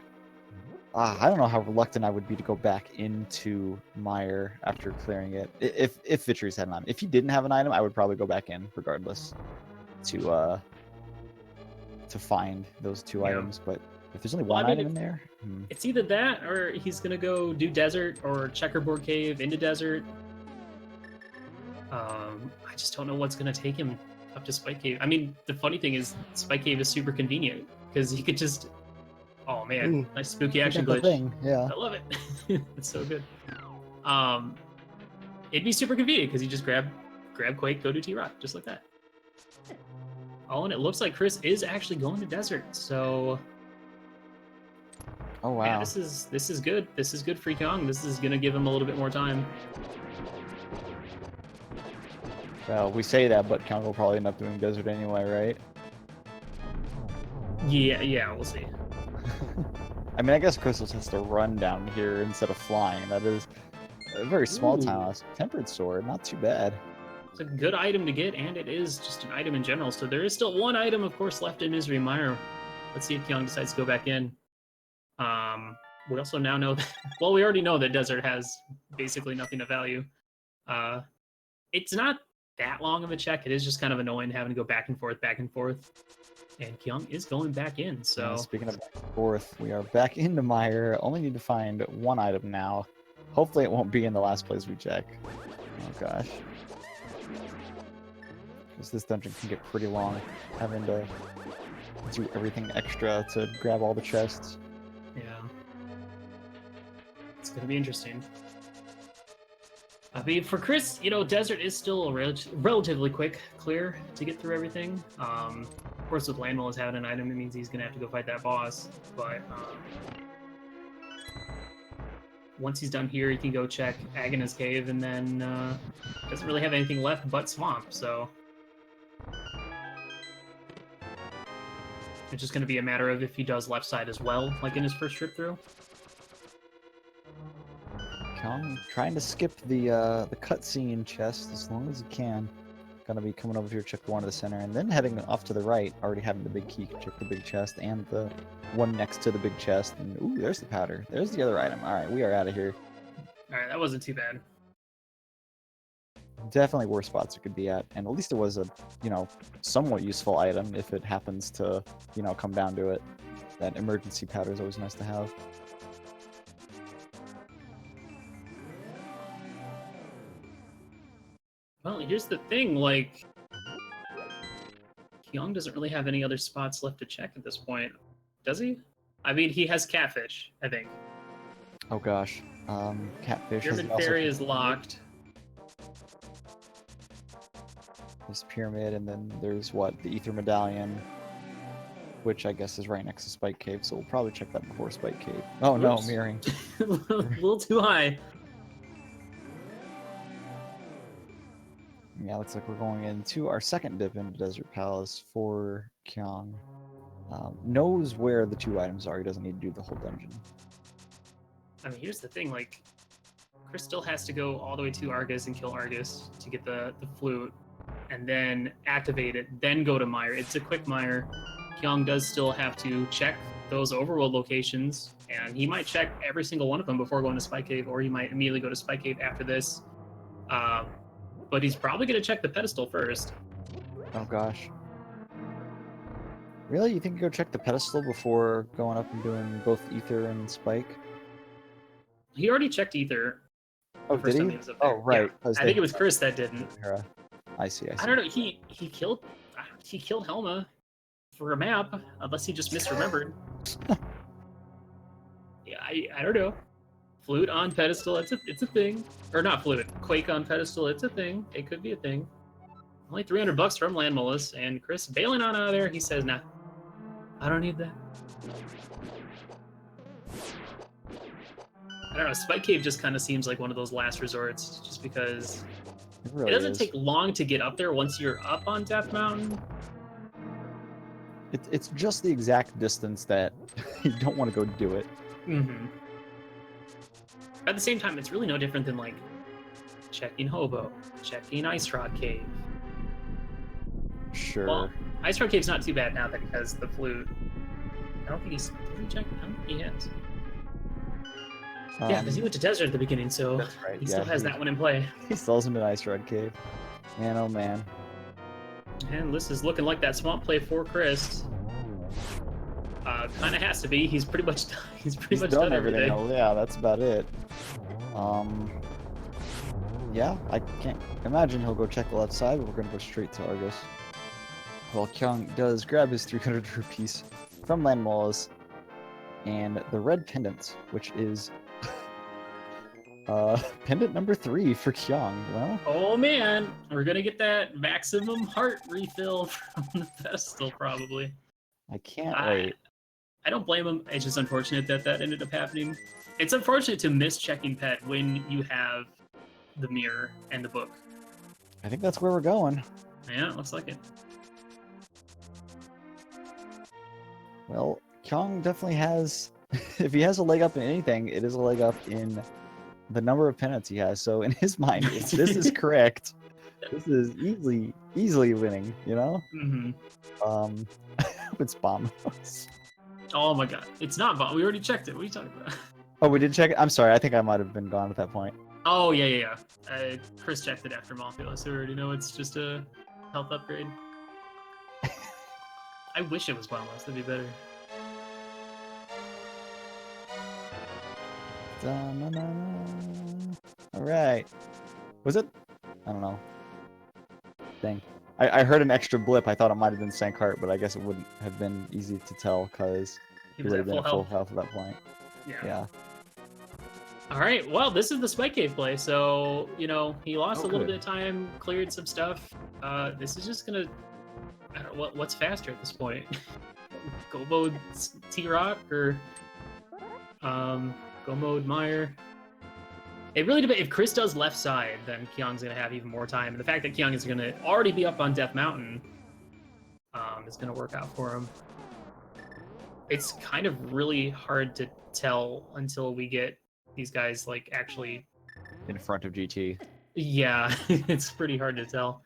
S1: I don't know how reluctant I would be to go back into Mire after clearing it. If Vitreous had an item. If he didn't have an item, I would probably go back in regardless to find those 2
S2: Yeah.
S1: items. But if there's only
S2: Well, I
S1: one
S2: mean,
S1: item in there,
S2: It's either that, or he's going to go do Desert, or Checkerboard Cave into Desert. I just don't know what's going to take him up to Spike Cave. I mean, the funny thing is, Spike Cave is super convenient, because he could just... Oh man,
S1: Ooh,
S2: nice spooky
S1: I
S2: action
S1: got the
S2: glitch.
S1: thing, yeah.
S2: I love it. It's so good. It'd be super convenient because you just grab Quake, go to T-Rock, just like that. Oh, and it looks like Chris is actually going to Desert, so
S1: Oh wow.
S2: yeah, this is good. This is good for Kyong. This is gonna give him a little bit more time.
S1: Well, we say that, but Kyong will probably end up doing Desert anyway, right?
S2: Yeah, we'll see.
S1: I mean, I guess Crystals has to run down here instead of flying. That is a very small
S2: Ooh.
S1: town. Tempered Sword, not too bad.
S2: It's a good item to get, and it is just an item in general. So there is still 1 item, of course, left in Misery Mire. Let's see if Kyong decides to go back in. We also now know that, well, we already know that Desert has basically nothing of value. It's not that long of a check. It is just kind of annoying having to go back and forth. And Kyong is going back in, so...
S1: Speaking of back and forth, we are back into Mire. Only need to find 1 item now. Hopefully it won't be in the last place we check. Oh gosh. Because this dungeon can get pretty long, having to do everything extra to grab all the chests.
S2: Yeah. It's going to be interesting. I mean, for Chris, Desert is still a relatively quick clear to get through everything. Of course, with Landwell having an item, it means he's going to have to go fight that boss. But once he's done here, he can go check Agana's Cave, and then doesn't really have anything left but Swamp, so... It's just going to be a matter of if he does left side as well, like in his first trip through.
S1: Kyong trying to skip the cutscene chest as long as he can. Gonna be coming over here, check the one to the center, and then heading off to the right, already having the big key, check the big chest, and the one next to the big chest. And ooh, there's the powder. There's the other item. All right, we are out of here.
S2: All right, that wasn't too bad.
S1: Definitely worse spots it could be at, and at least it was a, somewhat useful item if it happens to, come down to it. That emergency powder is always nice to have.
S2: Well, here's the thing, like... Kyong doesn't really have any other spots left to check at this point. Does he? I mean, he has Catfish, I think.
S1: Oh gosh. Catfish
S2: Pyramid
S1: also
S2: Fairy is locked.
S1: this pyramid, and then there's what, the Ether Medallion, which I guess is right next to Spike Cave, so we'll probably check that before Spike Cave. Oh no,
S2: Oops.
S1: mirroring.
S2: A little too high.
S1: Yeah, looks like we're going into our second dip into Desert Palace for Kyong. Knows where the 2 items are. He doesn't need to do the whole dungeon.
S2: I mean, here's the thing, like, Chris still has to go all the way to Argus and kill Argus to get the flute, and then activate it, then go to Mire. It's a quick Mire. Kyong does still have to check those overworld locations, and he might check every single one of them before going to Spike Cave, or he might immediately go to Spike Cave after this. But he's probably going to check the pedestal first.
S1: Oh gosh. Really? You think you go check the pedestal before going up and doing both Ether and Spike?
S2: He already checked Ether.
S1: Oh,
S2: the first
S1: did
S2: time
S1: he?
S2: was up there.
S1: Oh, right.
S2: Yeah. I think it was Chris that didn't.
S1: I see.
S2: I don't know. He killed Helma for a map, unless he just misremembered. Yeah, I don't know. Flute on pedestal, it's a thing. Or not flute, Quake on pedestal, it's a thing. It could be a thing. Only $300 from Land Mullis, and Chris bailing on out of there. He says, "Nah, I don't need that." I don't know. Spike Cave just kind of seems like one of those last resorts, just because
S1: really
S2: it doesn't
S1: is.
S2: take long to get up there once you're up on Death Mountain.
S1: It's just the exact distance that you don't want to go do it.
S2: Mm-hmm. At the same time, it's really no different than, like, checking Hobo, checking Ice Rock Cave.
S1: Sure.
S2: Well, Ice Rock Cave's not too bad now that he has the flute. I don't think he's... Did he check? I don't think he has. Yeah, because he went to Desert at the beginning, so
S1: that's right.
S2: he still has that one in play.
S1: He still hasn't been Ice Rock Cave. Man, oh man.
S2: And this is looking like that swamp play for Chris. Kind of has to be. He's pretty much done. He's done everything.
S1: Else. Yeah, that's about it. Yeah, I can't imagine he'll go check the left side, but we're gonna go straight to Argus. Well, Kyong does grab his 300 rupees from Land Mullis and the red pendant, which is pendant number 3 for Kyong. Well,
S2: oh man, we're gonna get that maximum heart refill from the pedestal probably.
S1: I can't wait.
S2: I don't blame him. It's just unfortunate that ended up happening. It's unfortunate to miss checking pet when you have the mirror and the book.
S1: I think that's where we're going.
S2: Yeah, it looks like it.
S1: Well, Kyong definitely has, if he has a leg up in anything, it is a leg up in the number of pendants he has. So in his mind, if this is correct, this is easily winning, you know?
S2: Mm-hmm.
S1: It's bomb.
S2: Oh my god, it's not bomb. We already checked it. What are you talking about?
S1: Oh, we did check it? I'm sorry, I think I might have been gone at that point.
S2: Oh, yeah. Chris checked it after Mothula, so we already know it's just a health upgrade. I wish it was bombless, that'd be better.
S1: Alright. Was it? I don't know. Dang. I heard an extra blip. I thought it might have been Sankart, but I guess it wouldn't have been easy to tell because he would have been at full health at that point. Yeah.
S2: Alright, well, this is the Spike Cave play, so, you know, he lost a little bit of time, cleared some stuff. This is just gonna... I don't know, what's faster at this point? Go mode T-Rock, or... Go mode Mire? It really depends. If Chris does left side, then Kyong's going to have even more time. And the fact that Kyong is going to already be up on Death Mountain is going to work out for him. It's kind of really hard to tell until we get these guys, like, actually...
S1: in front of GT.
S2: Yeah, it's pretty hard to tell.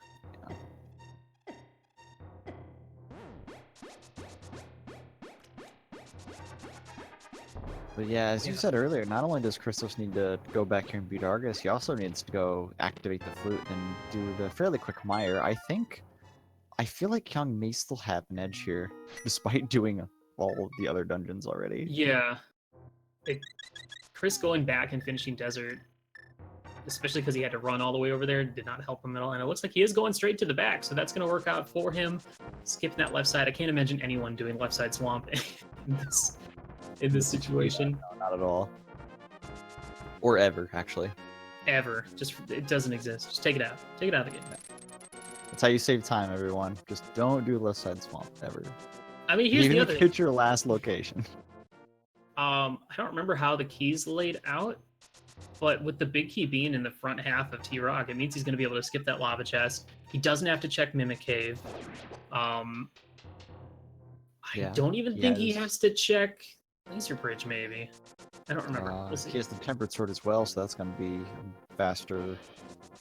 S1: But yeah, as you said earlier, not only does Christos need to go back here and beat Argus, he also needs to go activate the flute and do the fairly quick Mire. I feel like Kyong may still have an edge here, despite doing all of the other dungeons already.
S2: Yeah. Chris going back and finishing Desert, especially because he had to run all the way over there, did not help him at all. And it looks like he is going straight to the back, so that's going to work out for him. Skipping that left side. I can't imagine anyone doing left side swamp in this situation.
S1: No, not at all. Or ever, actually.
S2: Ever. Just it doesn't exist. Just take it out. Take it out of the game.
S1: That's how you save time, everyone. Just don't do left side swamp ever.
S2: I mean, here's
S1: Even
S2: the
S1: if
S2: other.
S1: you hit your last location.
S2: I don't remember how the key's laid out, but with the big key being in the front half of T-Rock, it means he's going to be able to skip that lava chest. He doesn't have to check Mimic Cave. I don't even think he has to check Laser Bridge, maybe. I don't remember. Let's see.
S1: He has the Tempered Sword as well, so that's going to be a faster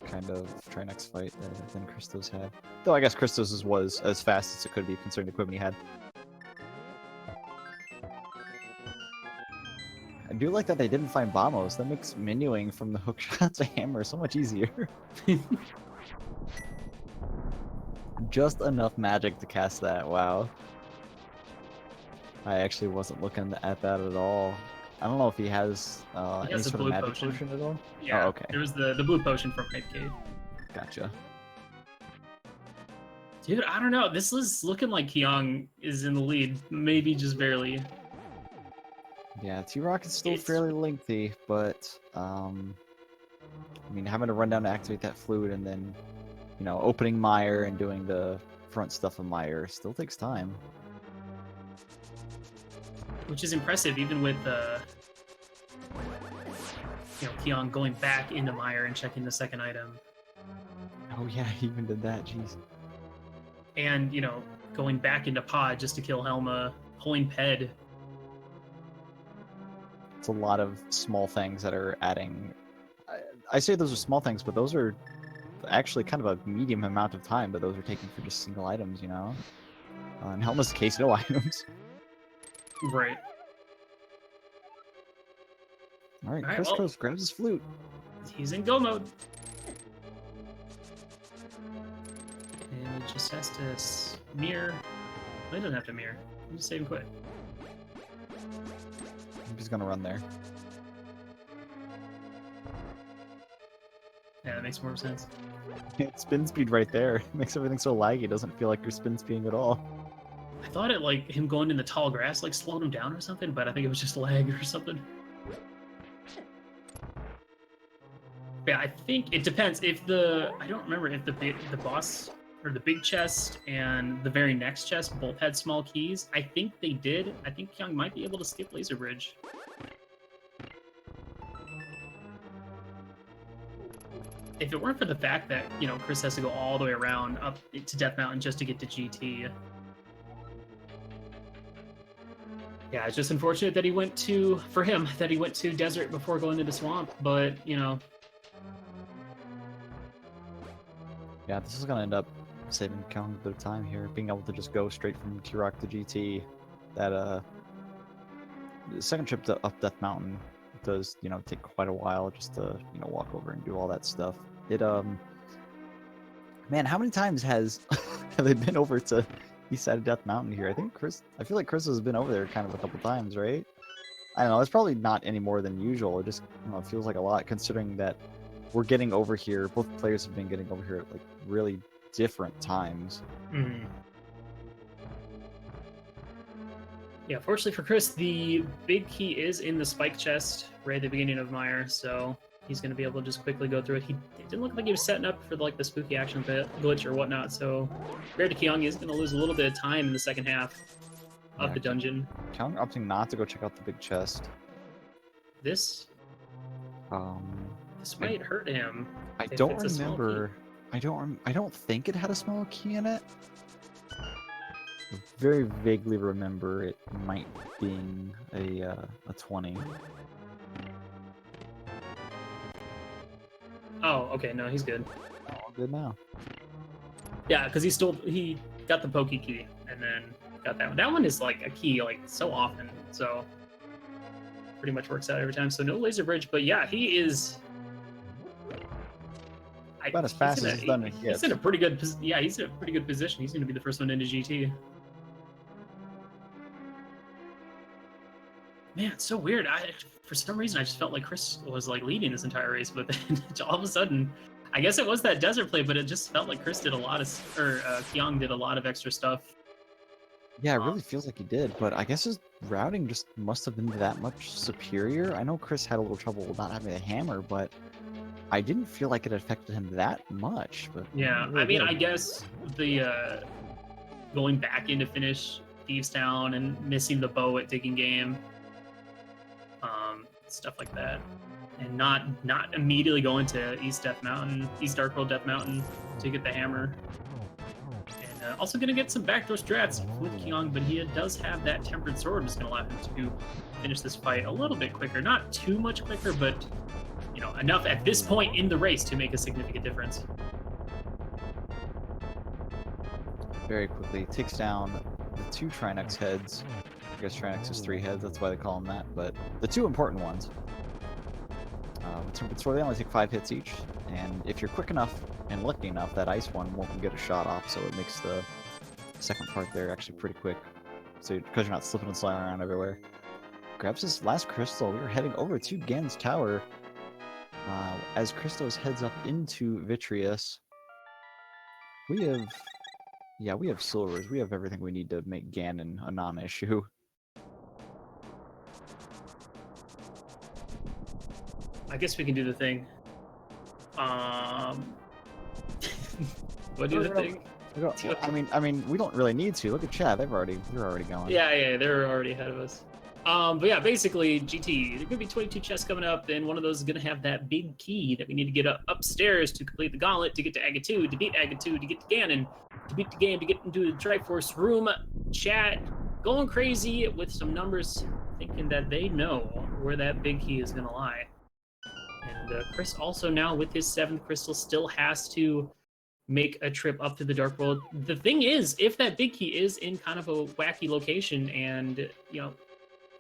S1: kind of try next fight than Christos had. Though I guess Christos' was as fast as it could be considering the equipment he had. I do like that they didn't find Bombos. That makes menuing from the hook shot to hammer so much easier. Just enough magic to cast that, wow. I actually wasn't looking at that at all. I don't know if he has any sort of magic potion at all?
S2: Yeah,
S1: oh, okay.
S2: There was the blue potion from Hype Cave.
S1: Gotcha.
S2: Dude, I don't know. This is looking like Kyong is in the lead. Maybe just barely.
S1: Yeah, T-Rock is still fairly lengthy, but I mean, having to run down to activate that fluid and then, you know, opening Mire and doing the front stuff of Mire still takes time.
S2: Which is impressive, even with Kyong going back into Mire and checking the second item.
S1: Oh yeah, he even did that, jeez.
S2: And, you know, going back into Pod just to kill Helma, pulling Ped.
S1: It's a lot of small things that are adding... I say those are small things, but those are actually kind of a medium amount of time, but those are taken for just single items, you know? In Helma's case, no items.
S2: Right.
S1: Alright, Christos grabs his flute.
S2: He's in go mode. And he just has to mirror. Well, he doesn't have to mirror. He just save and quit.
S1: He's gonna run there.
S2: Yeah, that makes more sense.
S1: It's spin speed right there. It makes everything so laggy, it doesn't feel like you're spin speeding at all.
S2: I thought it, like, him going in the tall grass, like, slowed him down or something, but I think it was just lag or something. Yeah, I think it depends. If I don't remember if the boss or the big chest and the very next chest both had small keys. I think they did. I think Kyong might be able to skip Laser Bridge. If it weren't for the fact that, you know, Chris has to go all the way around up to Death Mountain just to get to GT. Yeah, it's just unfortunate that he went to Desert before going to the Swamp, but, you know.
S1: Yeah, this is going to end up saving Kyong a bit of time here, being able to just go straight from T-Rock to GT. That, the second trip up Death Mountain does, you know, take quite a while just to, you know, walk over and do all that stuff. It, man, how many times have they been over to east side of Death Mountain here? I feel like Chris has been over there kind of a couple times, right? I don't know, it's probably not any more than usual. It just, you know, it feels like a lot considering that we're getting over here. Both players have been getting over here at like really different times.
S2: Mm-hmm. Yeah, fortunately for Chris, the big key is in the spike chest right at the beginning of Mire, so he's going to be able to just quickly go through it. It didn't look like he was setting up for like the spooky action glitch or whatnot, so compared to Kyong, he's going to lose a little bit of time in the second half of the dungeon.
S1: Kyong opting not to go check out the big chest.
S2: This might hurt him.
S1: I don't remember. I don't think it had a small key in it. I very vaguely remember it might being a 20.
S2: Oh, okay, no, he's good.
S1: All good now.
S2: Yeah, because he got the pokey key and then got that one. That one is like a key like so often, so pretty much works out every time. So no Laser Bridge, but yeah, he is
S1: about as fast as he's done it yet.
S2: He's in a pretty good position. He's in a pretty good position. He's going to be the first one into GT. Man, it's so weird. For some reason, I just felt like Chris was like leading this entire race, but then all of a sudden, I guess it was that desert play, but it just felt like Chris did Kyong did a lot of extra stuff.
S1: Yeah, it really feels like he did, but I guess his routing just must have been that much superior. I know Chris had a little trouble not having a hammer, but I didn't feel like it affected him that much. But
S2: Yeah,
S1: it
S2: I
S1: really
S2: mean,
S1: did.
S2: I guess the going back in to finish Thieves Town and missing the bow at Digging Game, stuff like that, and not immediately going to East Dark World Death Mountain to get the hammer. And also going to get some backdoor strats with Kyong, but he does have that Tempered Sword, which is going to allow him to finish this fight a little bit quicker. Not too much quicker, but enough at this point in the race to make a significant difference.
S1: Very quickly takes down the 2 Trinex heads. I guess Trinex has 3 heads, that's why they call them that. But the 2 important ones. Tempered Sword, they only take 5 hits each, and if you're quick enough and lucky enough, that ice one won't get a shot off, so it makes the second part there actually pretty quick. So because you're not slipping and sliding around everywhere. Grabs his last crystal. We are heading over to Ganon's tower. As Christos heads up into Vitreous, we have silvers. We have everything we need to make Ganon a non-issue.
S2: I guess we can do the thing. What do the thing?
S1: I mean, we don't really need to. Look at Chad. They're already going.
S2: Yeah, they're already ahead of us. But yeah, basically, GT, there are gonna be 22 chests coming up, and one of those is gonna have that big key that we need to get upstairs to complete the gauntlet, to get to Aga 2, to beat Aga 2, to get to Ganon, to beat the game, to get into the Triforce room. Chat going crazy with some numbers, thinking that they know where that big key is gonna lie. And Chris also now with his 7th crystal still has to make a trip up to the Dark World. The thing is, if that big key is in kind of a wacky location, and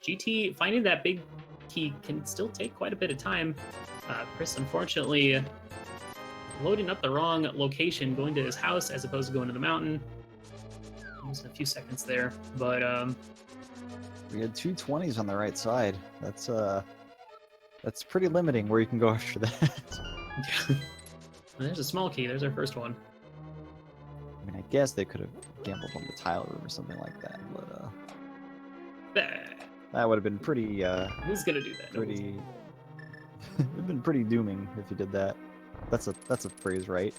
S2: GT finding that big key can still take quite a bit of time. Chris unfortunately loading up the wrong location, going to his house as opposed to going to the mountain. Almost a few seconds there, but
S1: we had 2 20s on the right side. That's pretty limiting where you can go after that.
S2: There's a small key. There's our first one.
S1: I mean, I guess they could have gambled on the tile room or something like that, but that would have been pretty.
S2: Who's gonna do that?
S1: Pretty. It'd been pretty dooming if you did that. That's a phrase, right?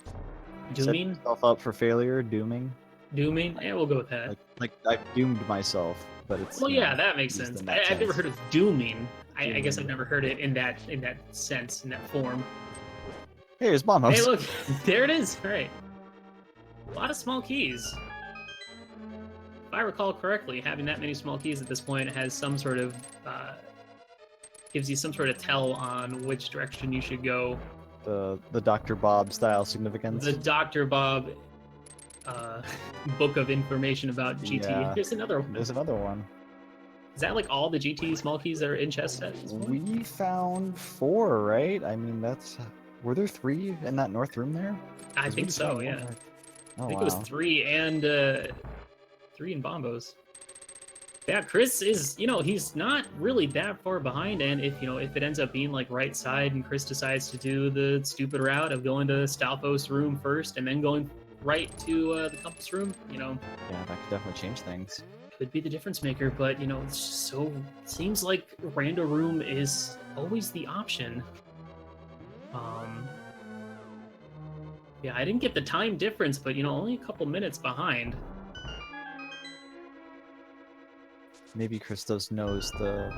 S2: Dooming?
S1: Set yourself up for failure. Dooming.
S2: Dooming? Yeah, we'll go with that.
S1: Like I've doomed myself, but it's.
S2: Well, yeah, that makes sense. I've never heard of dooming. I guess I've never heard it in that sense, in that form.
S1: Hey, there's Bomb House.
S2: Hey, look, there it is. All right, a lot of small keys. If I recall correctly, having that many small keys at this point has some sort of gives you some sort of tell on which direction you should go.
S1: The Dr. Bob style significance.
S2: The Dr. Bob book of information about GT.
S1: Yeah.
S2: There's another one.
S1: There's another one.
S2: Is that like all the GT small keys that are in chest at this point?
S1: We found 4, right? I mean, were there 3 in that north room there?
S2: I think so, yeah.
S1: Oh,
S2: I think it was 3 and 3 in Bombos. Yeah, Chris is, he's not really that far behind, and if it ends up being like right side and Chris decides to do the stupid route of going to Stalfos room first and then going right to the compass room,
S1: Yeah, that could definitely change things.
S2: Could be the difference maker, but it's just seems like Rando room is always the option. Yeah, I didn't get the time difference, but only a couple minutes behind.
S1: Maybe Christos knows the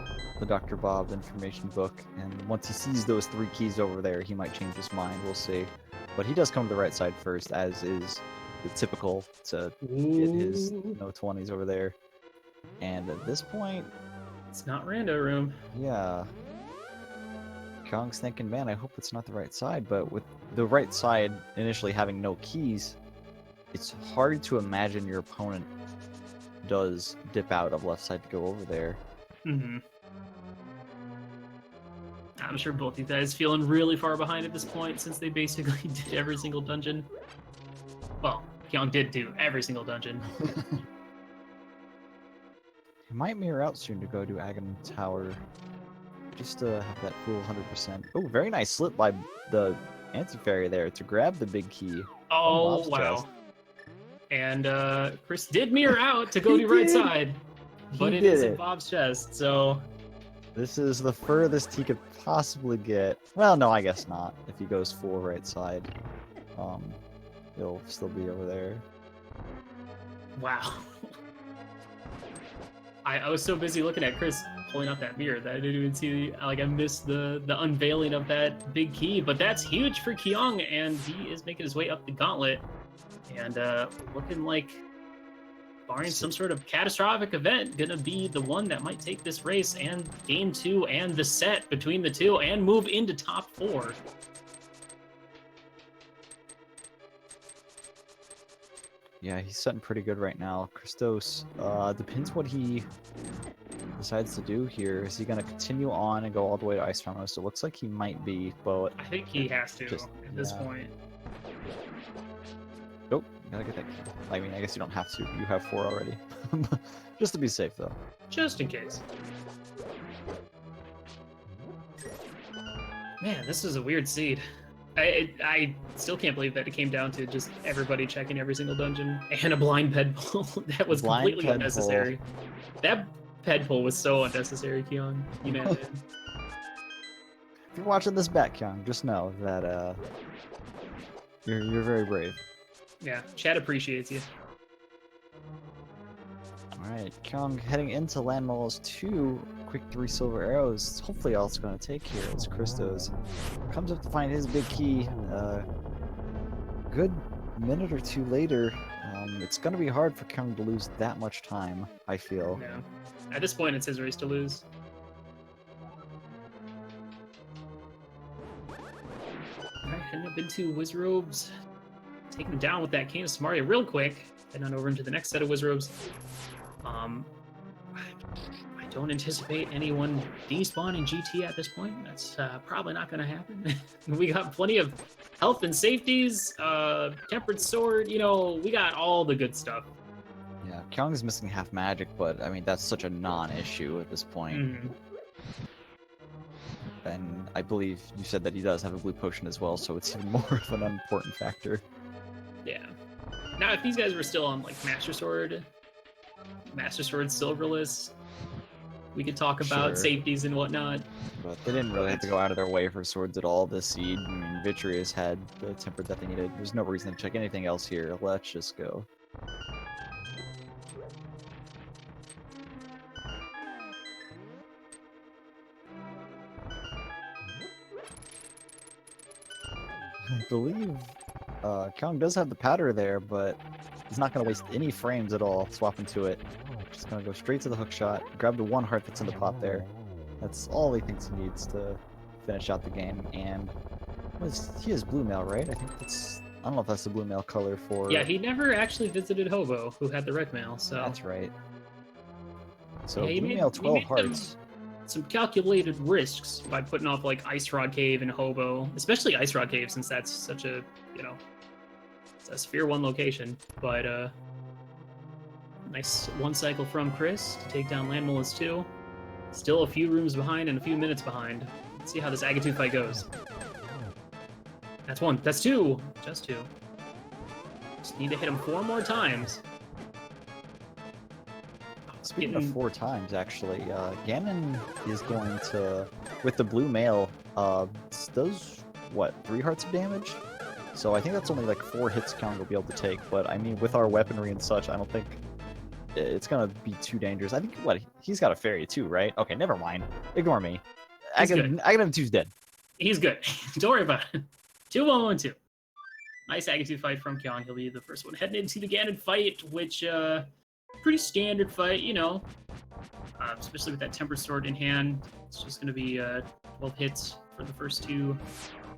S1: Dr. Bob information book, and once he sees those 3 keys over there, he might change his mind. We'll see. But he does come to the right side first, as is the typical to get his 20s over there. And at this point,
S2: it's not Rando room.
S1: Yeah. Kyong's thinking, man, I hope it's not the right side. But with the right side initially having no keys, it's hard to imagine your opponent does dip out of left side to go over there.
S2: Mm-hmm. I'm sure both you guys feeling really far behind at this point, since they basically did every single dungeon. Well, Kyong did do every single dungeon.
S1: He might mirror out soon to go to Agon Tower, just to have that full 100%. Oh, very nice slip by the anti-fairy there to grab the big key.
S2: Oh, wow. and Chris did mirror out to go to right side, but it is in Bob's chest, so...
S1: This is the furthest he could possibly get. Well, no, I guess not. If he goes full right side, he'll still be over there.
S2: Wow. I was so busy looking at Chris pulling out that mirror that I didn't even see, like, I missed the unveiling of that big key, but that's huge for Kyong, and he is making his way up the gauntlet, and looking like, barring some sort of catastrophic event, gonna be the one that might take this race and game 2 and the set between the two and move into top 4.
S1: Yeah, he's setting pretty good right now. Christos, depends what he decides to do here. Is he going to continue on and go all the way to Ice Foremost? It looks like he might be, but...
S2: I think he has to at this point.
S1: Nope, gotta get that key. I mean, I guess you don't have to. You have 4 already. Just to be safe, though.
S2: Just in case. Man, this is a weird seed. I still can't believe that it came down to just everybody checking every single dungeon and a blind ped pull. That was completely unnecessary. That ped pull was so unnecessary, Kyong. You know.
S1: If you're watching this back, Kyong, just know that you're very brave.
S2: Yeah, chat appreciates you.
S1: Alright, Kyong heading into Landmall's 2 quick 3 silver arrows. Hopefully all it's going to take here is Christos. Comes up to find his big key. Good minute or 2 later, it's going to be hard for Kyong to lose that much time, I feel.
S2: Yeah. At this point, it's his race to lose. Alright, heading up into Wizrobes. Taking him down with that Cane of Samaria real quick. Heading on over into the next set of Wizrobes. I don't anticipate anyone despawning GT at this point. That's probably not going to happen. We got plenty of health and safeties, tempered sword, you know, we got all the good stuff.
S1: Yeah, Kyong's missing half magic, but I mean, that's such a non-issue at this point.
S2: Mm-hmm.
S1: And I believe you said that he does have a blue potion as well, so it's even more of an unimportant factor.
S2: Yeah. Now, if these guys were still on, like, Master Sword Silverless, we could talk about safeties and whatnot.
S1: But they didn't really have to go out of their way for swords at all this seed. I mean, Vitreous had the temper that they needed. There's no reason to check anything else here. Let's just go. I believe Kyong does have the powder there, but he's not going to waste any frames at all swapping to it. Just going to go straight to the hook shot, grab the 1 heart that's in the pot there. That's all he thinks he needs to finish out the game. And he has blue mail, right? I think that's... I don't know if that's the blue mail color for...
S2: Yeah, he never actually visited Hobo, who had the red mail, so...
S1: That's right. So
S2: yeah,
S1: blue mail 12 hearts.
S2: Some calculated risks by putting off, like, Ice Rod Cave and Hobo, especially Ice Rod Cave, since that's such a, you know, it's a Sphere 1 location. But nice 1 cycle from Chris to take down Landmolus 2. Still a few rooms behind and a few minutes behind. Let's see how this Agatu fight goes. That's 1. That's 2. Just 2. Just need to hit him 4 more times.
S1: Speaking of 4 times, actually, Ganon is going to, with the blue mail, does, what, 3 hearts of damage? So I think that's only like 4 hits Kyong will be able to take, but I mean, with our weaponry and such, I don't think it's going to be too dangerous. I think, what, he's got a fairy too, right? Okay, never mind. Ignore me. Agatum 2's dead.
S2: He's good. Don't worry about it. 2-1-1-2. Nice Agatu fight from Kyong. He'll be the first one heading into the Ganon fight, which, pretty standard fight, you know, especially with that temper sword in hand. It's just going to be 12 hits for the first 2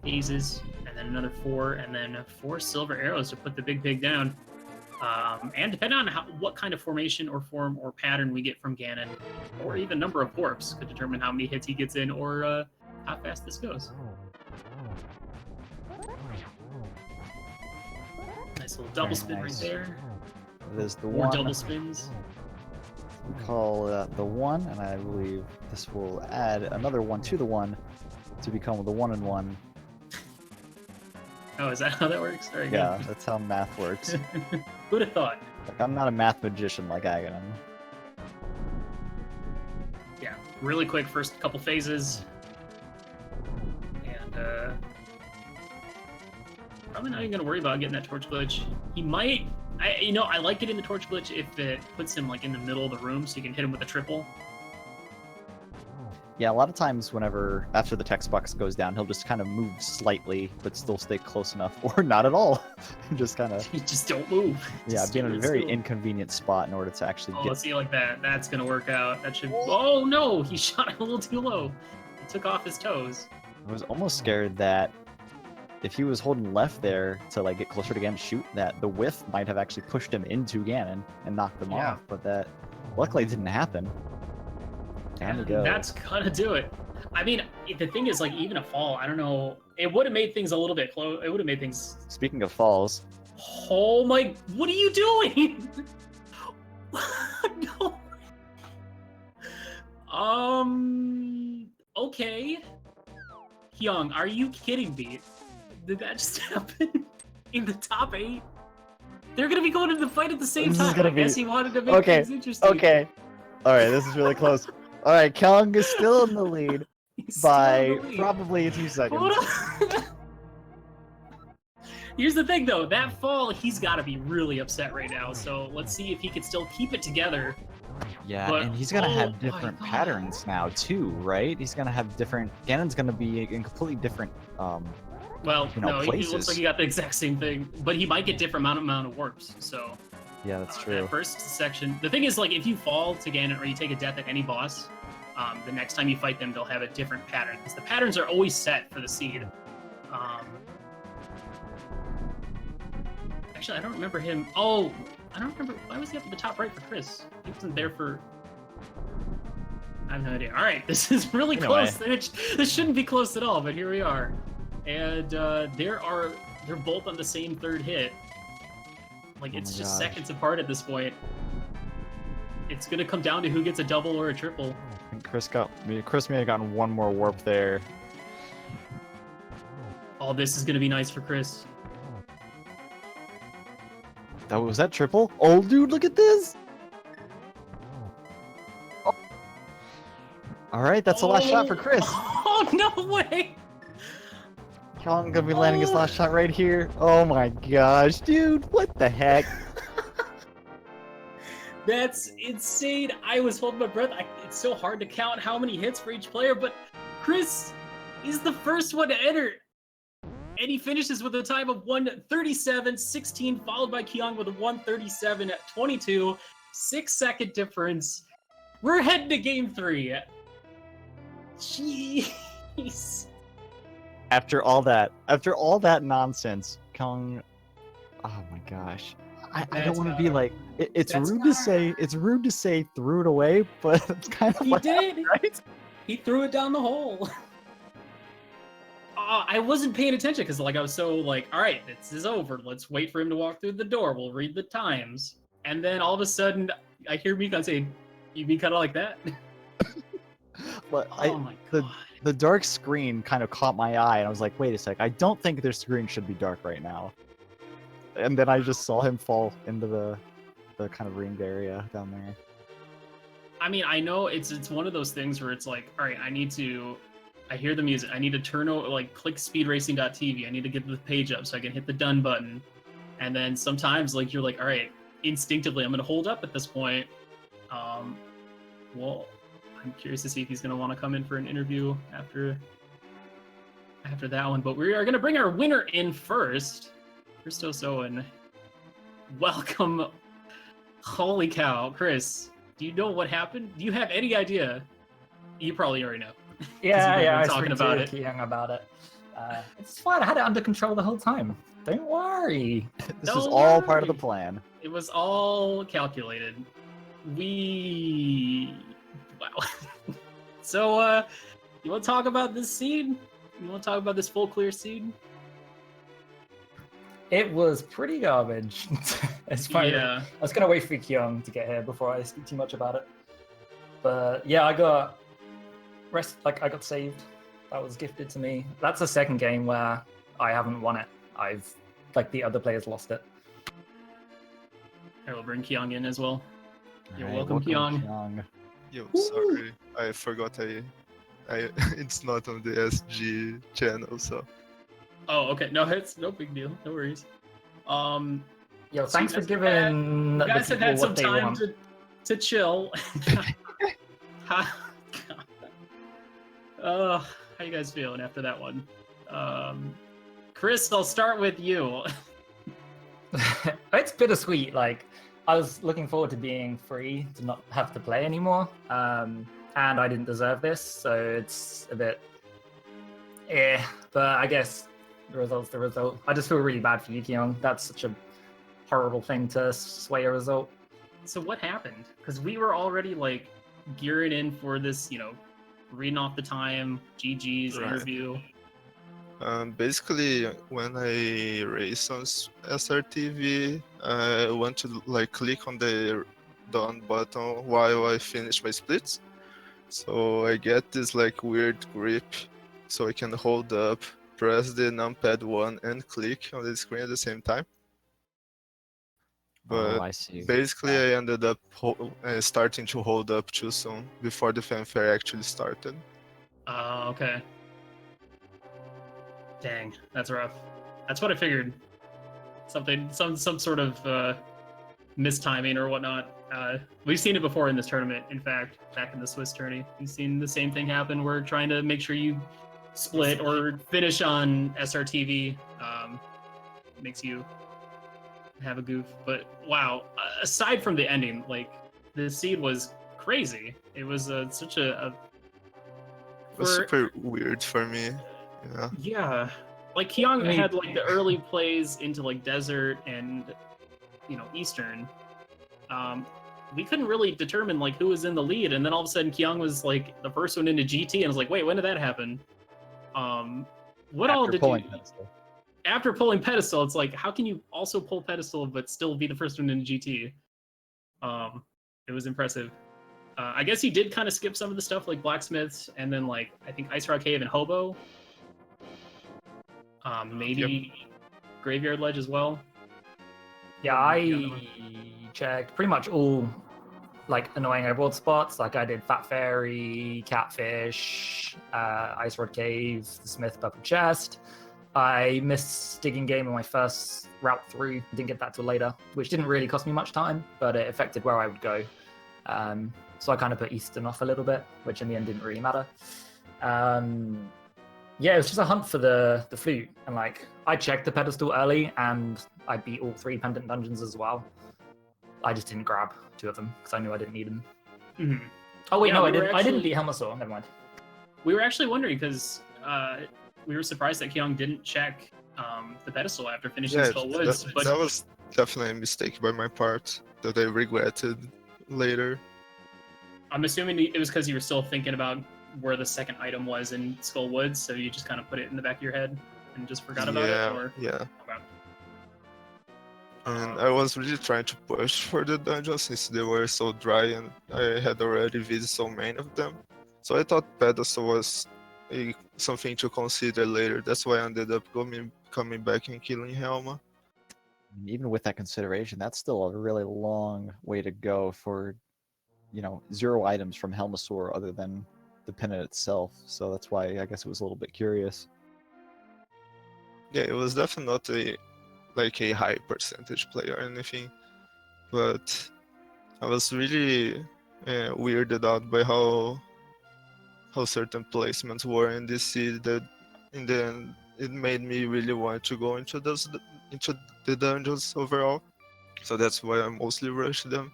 S2: phases, and then another 4, and then 4 silver arrows to put the big pig down. And depending on what kind of formation or form or pattern we get from Ganon, or even number of warps, could determine how many hits he gets in or how fast this goes. Nice little double spin right there.
S1: It is the
S2: More
S1: 1.
S2: double spins.
S1: We call that the 1, and I believe this will add another 1 to the 1 to become the 1-and-1.
S2: Oh, is that how that works? Very good.
S1: Yeah, that's how math works.
S2: Who'd have thought?
S1: Like, I'm not a math magician like Ganon.
S2: Yeah, really quick first couple phases. And probably not even gonna worry about getting that torch glitch. He might I like getting the torch glitch if it puts him like in the middle of the room so you can hit him with a triple.
S1: Yeah, a lot of times whenever after the text box goes down, he'll just kind of move slightly, but still stay close enough, or not at all. Just kind of.
S2: You just don't move.
S1: Yeah,
S2: Just
S1: be in a
S2: stand
S1: very
S2: still.
S1: inconvenient spot in order to actually
S2: Oh,
S1: get.
S2: let's see like that. That's gonna work out. That should. Oh no, he shot it a little too low. It took off his toes.
S1: I was almost scared that if he was holding left there to like get closer to Ganon, shoot, that the whiff might have actually pushed him into Ganon and knocked him
S2: Yeah.
S1: off, but that luckily didn't happen. Down he goes.
S2: That's gonna do it. I mean, the thing is, like, even a fall, I don't know. It would have made things a little bit close. It would have made things.
S1: Speaking of falls,
S2: Oh my! What are you doing? No. Okay. Kyong, are you kidding me? Did that just happen? In the top 8? They're gonna be going into the fight at the same
S1: This is
S2: time.
S1: gonna
S2: I guess
S1: be-
S2: he wanted to make
S1: okay,
S2: things interesting.
S1: okay. Alright, this is really close. Alright, Kyong is still in the lead
S2: He's still
S1: by
S2: in the lead.
S1: probably 2 seconds.
S2: Hold on. Here's the thing, though. That fall, he's got to be really upset right now. So let's see if he can still keep it together.
S1: Yeah,
S2: But-
S1: and he's gonna
S2: oh
S1: have
S2: my
S1: different
S2: God.
S1: patterns now too, right? He's gonna have different. Ganon's gonna be in completely different.
S2: Well,
S1: You know,
S2: no, he looks
S1: places.
S2: like he got the exact same thing, but he might get different amount of warps. So
S1: Yeah, that's
S2: that
S1: true.
S2: first section. The thing is, like, if you fall to Ganon or you take a death at any boss, the next time you fight them, they'll have a different pattern because the patterns are always set for the seed. Actually, I don't remember him. Oh, I don't remember. Why was he up at the top right for Chris? He wasn't there for. I have no idea. All right, this is really
S1: Anyway.
S2: close. This shouldn't be close at all, but here we are. And they're both on the same third hit. Like,
S1: Oh
S2: it's
S1: my
S2: just
S1: gosh.
S2: seconds apart at this point. It's gonna come down to who gets a double or a triple.
S1: I think Chris may have gotten one more warp there.
S2: Oh, this is gonna be nice for Chris.
S1: Was that triple? Oh, dude, look at this! Oh. All right, that's the last shot for Chris.
S2: Oh, no way!
S1: Kyong gonna be landing his last shot right here. Oh my gosh, dude, what the heck?
S2: That's insane. I was holding my breath. It's so hard to count how many hits for each player, but Chris is the first one to enter. And he finishes with a time of 1:37.16, followed by Kyong with a 1:37.22. 6-second difference. We're heading to game 3. Jeez.
S1: After all that nonsense, Kyong. Oh my gosh. I don't
S2: That's
S1: want to be
S2: gotta-
S1: like. It's
S2: that's
S1: rude to say. It's rude to say threw it away, but it's kind of
S2: He
S1: like
S2: did.
S1: right.
S2: He threw it down the hole. I wasn't paying attention because, like, I was so like, all right, this is over. Let's wait for him to walk through the door. We'll read the times. And then all of a sudden, I hear Mikon say, "You mean kind of like that?"
S1: But
S2: Oh my god.
S1: the dark screen kind of caught my eye, and I was like, wait a sec, I don't think their screen should be dark right now. And then I just saw him fall into the kind of ringed area down there.
S2: I mean, I know it's one of those things where it's like, all right, I hear the music. I need to turn over, like, click speedracing.tv. I need to get the page up so I can hit the done button. And then sometimes, like, you're like, all right, instinctively, I'm going to hold up at this point. Well, I'm curious to see if he's going to want to come in for an interview after that one. But we are going to bring our winner in first. ChristosOwen. Welcome. Holy cow. Chris, do you know what happened? Do you have any idea? You probably already know.
S3: Yeah,
S2: been
S3: yeah, I
S2: talking
S3: spoke
S2: about
S3: to
S2: it.
S3: Kyung about it. It's fine. I had it under control the whole time. Don't worry.
S1: This
S2: Don't
S1: is all part of the
S2: worry.
S1: plan.
S2: It was all calculated. Wow. So, you want to talk about this scene? You want to talk about this full clear scene?
S3: It was pretty garbage. It's fine.
S2: Yeah.
S3: I was gonna wait for Kyung to get here before I speak too much about it. But yeah, I got saved. That was gifted to me. That's the second game where I haven't won it. the other players lost it.
S2: I will bring Kyong in as well. You're
S1: Alright,
S2: welcome, Kyong.
S1: Kyong.
S4: Yo, sorry, I forgot I it's not on the SG channel, so
S2: Oh, okay. No, it's no big deal. No worries.
S3: Yo,
S2: So
S3: thanks
S2: you
S3: for
S2: guys have
S3: giving
S2: You
S3: the
S2: guys have
S3: people
S2: had some
S3: what they
S2: time
S3: want.
S2: to chill. How you guys feeling after that one? Chris, I'll start with you.
S3: It's bittersweet. Like, I was looking forward to being free to not have to play anymore, and I didn't deserve this, so it's a bit, But I guess the result's the result. I just feel really bad for you, Kyung. That's such a horrible thing to sway a result.
S2: So what happened? Because we were already like gearing in for this, reading off the time, GG's
S4: Right.
S2: interview.
S4: basically, when I race on SRTV, I want to like click on the done button while I finish my splits. So I get this like weird grip, so I can hold up, press the numpad 1 and click on the screen at the same time.
S1: Oh,
S4: But
S1: I see.
S4: basically, I ended up starting to hold up too soon before the fanfare actually started.
S2: Okay. Dang, that's rough. That's what I figured. Some sort of mistiming or whatnot. We've seen it before in this tournament. In fact, back in the Swiss tourney, we've seen the same thing happen. We're trying to make sure you split or finish on SRTV. Makes you have a goof. But wow, aside from the ending, like the seed was crazy. It was such a
S4: It was super weird for me. Yeah.
S2: Yeah, like Kyong
S3: I mean-
S2: had like the early plays into like Desert and Eastern. We couldn't really determine like who was in the lead, and then all of a sudden Kyong was like the first one into GT, and I was like, wait, when did that happen? What all
S1: After
S2: did
S1: pulling
S2: you
S1: Pedestal.
S2: after pulling Pedestal? It's like, how can you also pull Pedestal but still be the first one into GT? It was impressive. I guess he did kind of skip some of the stuff like Blacksmiths, and then like I think Ice Rock Cave and Hobo. Maybe Graveyard Ledge as well.
S3: Yeah, I checked pretty much all like annoying overworld spots. Like I did Fat Fairy, Catfish, Ice Rod Cave, the Smith Purple Chest. I missed Digging Game on my first route through. Didn't get that till later, which didn't really cost me much time, but it affected where I would go. So I kind of put Eastern off a little bit, which in the end didn't really matter. Yeah, it was just a hunt for the flute, and like I checked the pedestal early, and I beat all 3 pendant dungeons as well. I just didn't grab 2 of them because I knew I didn't need them.
S2: Mm-hmm.
S3: Oh wait,
S2: Yeah,
S3: no,
S2: we
S3: I
S2: were
S3: didn't. I didn't
S2: actually-
S3: beat Helmasaur. Never mind.
S2: We were actually wondering because we were surprised that Kyong didn't check the pedestal after finishing
S4: Yeah,
S2: Skull Woods, but
S4: that was definitely a mistake by my part that I regretted later.
S2: I'm assuming it was because you were still thinking about where the second item was in Skull Woods, so you just kind of put it in the back of your head and just forgot about it, or
S4: Yeah.
S2: okay.
S4: And I was really trying to push for the dungeons since they were so dry and I had already visited so many of them. So I thought pedestal was something to consider later. That's why I ended up coming back and killing Helma.
S1: Even with that consideration, that's still a really long way to go for, 0 items from Helmasaur other than the Pendant itself. So that's why I guess it was a little bit curious.
S4: Yeah, it was definitely not a high percentage player or anything, but I was really weirded out by how certain placements were in this seed that in the end it made me really want to go into the dungeons overall. So that's why I mostly rushed them.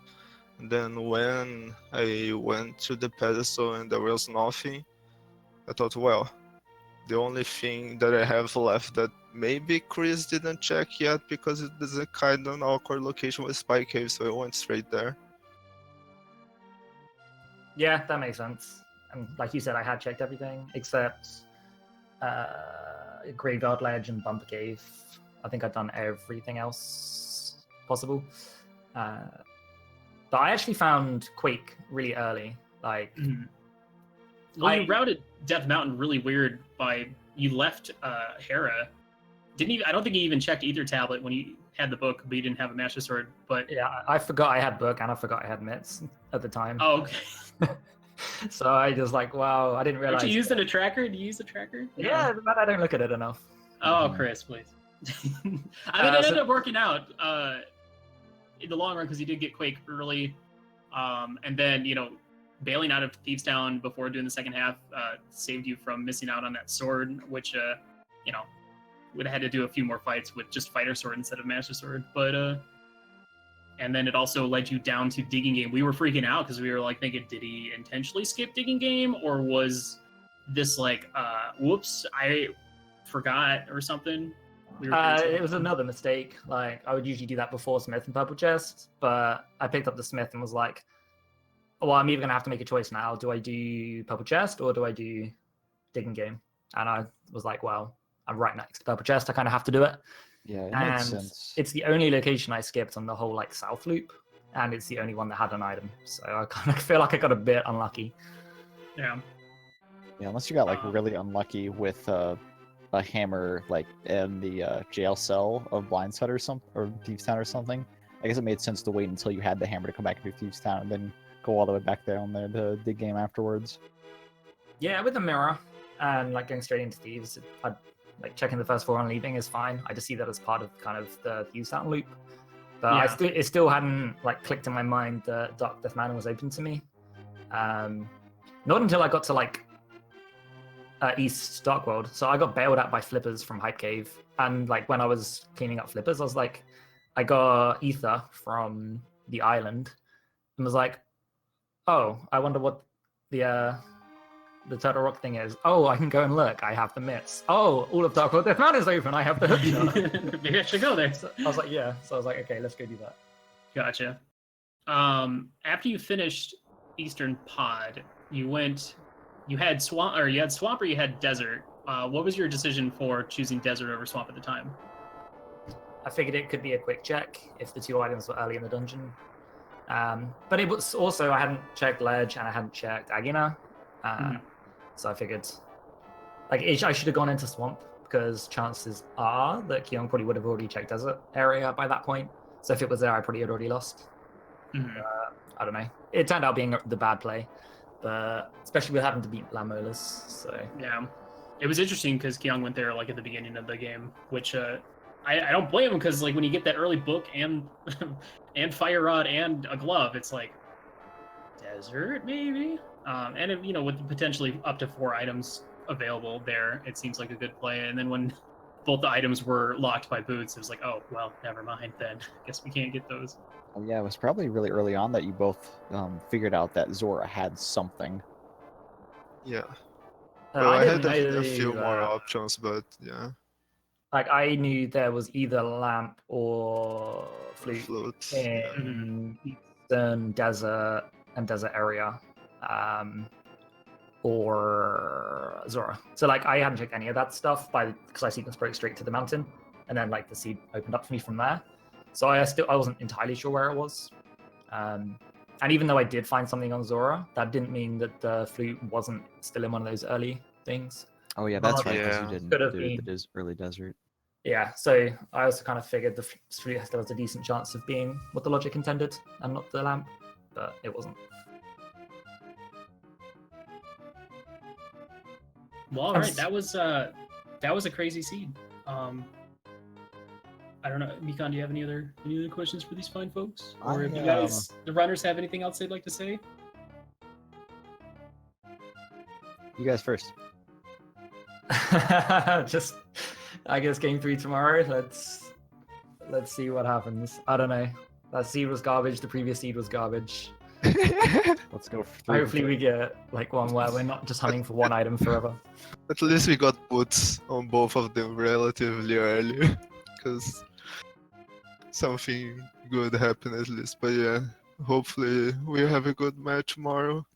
S4: And then when I went to the pedestal and there was nothing, I thought, well, the only thing that I have left that maybe Chris didn't check yet because it is a kind of awkward location with Spy Cave, so I went straight there.
S3: Yeah, that makes sense. And like you said, I had checked everything except Graveyard Ledge and Bumper Cave. I think I'd done everything else possible. But I actually found Quake really early. Like,
S2: Well, you routed Death Mountain really weird by you left Hera I don't think he even checked either tablet when he had the book, but he didn't have a Master Sword. But
S3: Yeah, I forgot I had book and I forgot I had mitts at the time.
S2: oh, okay.
S3: So I just like, wow, I didn't realize.
S2: Aren't you using a tracker? Do you use a tracker?
S3: Yeah, but I don't look at it enough.
S2: Oh, Chris, please. I mean, it ended up working out in the long run because he did get Quake early, and then bailing out of Thieves Town before doing the second half saved you from missing out on that sword, which would have had to do a few more fights with just fighter sword instead of Master Sword. But and then it also led you down to digging game. We were freaking out because we were like thinking, did he intentionally skip digging game, or was this like, whoops, I forgot or something?
S3: It was another mistake. Like, I would usually do that before Smith and Purple Chest, but I picked up the Smith and was like, well, I'm either going to have to make a choice now. Do I do Purple Chest or do I do digging game? And I was like, well, I'm right next to Purple Chest. I kind of have to do it.
S1: Yeah, it
S3: And
S1: makes sense.
S3: it's the only location I skipped on the whole like south loop, and it's the only one that had an item. So I kind of feel like I got a bit unlucky.
S2: Yeah.
S1: Yeah, unless you got like really unlucky with a hammer like in the jail cell of Blindside or Thieves Town or something. I guess it made sense to wait until you had the hammer to come back into Thieves Town and then go all the way back down there to dig game afterwards.
S3: Yeah, with the mirror and like going straight into Thieves, like checking the first floor and leaving is fine. I just see that as part of kind of the Thieves Town loop. But
S2: Yeah.
S3: it still hadn't like clicked in my mind that Dark Death Manor was open to me. Not until I got to like East Darkworld. So I got bailed out by Flippers from Hype Cave, and like when I was cleaning up Flippers, I was like, I got Ether from the island, and was like, oh, I wonder what the Turtle Rock thing is. Oh, I can go and look. I have the mitts. Oh, all of Darkworld Death Manor is open. I have the hook shot.
S2: Maybe I should go there.
S3: So I was like, yeah. So I was like, okay, let's go do that.
S2: Gotcha. After you finished Eastern Pod, you had swamp or you had desert. What was your decision for choosing desert over swamp at the time?
S3: I figured it could be a quick check if the two items were early in the dungeon. But it was also, I hadn't checked Ledge and I hadn't checked Agina. So I figured like I should have gone into swamp because chances are that Kyong probably would have already checked desert area by that point. So if it was there, I probably had already lost. I don't know. It turned out being the bad play, but especially with having to beat Lamolas. So
S2: yeah, it was interesting because Kyong went there like at the beginning of the game, which I don't blame him because like when you get that early book and and fire rod and a glove, it's like desert maybe. And if, with potentially up to 4 items available there, it seems like a good play. And then when both the items were locked by boots, it was like, oh well, never mind then. Guess we can't get those.
S1: Oh, yeah, it was probably really early on that you both figured out that Zora had something.
S4: Yeah. Well, I had a few
S3: know
S4: more options, but yeah.
S3: Like I knew there was either lamp or flute in Eastern Desert and Desert area, or Zora. So like I hadn't checked any of that stuff because I sequence broke straight to the mountain, and then like the seed opened up for me from there. So I wasn't entirely sure where it was. And even though I did find something on Zora, that didn't mean that the flute wasn't still in one of those early things.
S1: Oh yeah, that's right, because
S4: Yeah.
S1: you didn't
S3: Could have
S1: do
S3: been.
S1: the early desert.
S3: Yeah, so I also kind of figured the flute there was a decent chance of being what the logic intended and not the lamp, but it wasn't.
S2: Well, all right, that was a crazy seed. I don't know, Mikan, do you have any other questions for these fine folks? Or if you guys, the runners, have anything else they'd like to say?
S1: You guys first.
S3: Just, I guess game 3 tomorrow. Let's see what happens. I don't know. That seed was garbage. The previous seed was garbage.
S1: Let's go.
S3: Hopefully we get like one where we're not just hunting for one item forever.
S4: At least we got boots on both of them relatively early, because something good happened at least. But yeah, hopefully we have a good match tomorrow.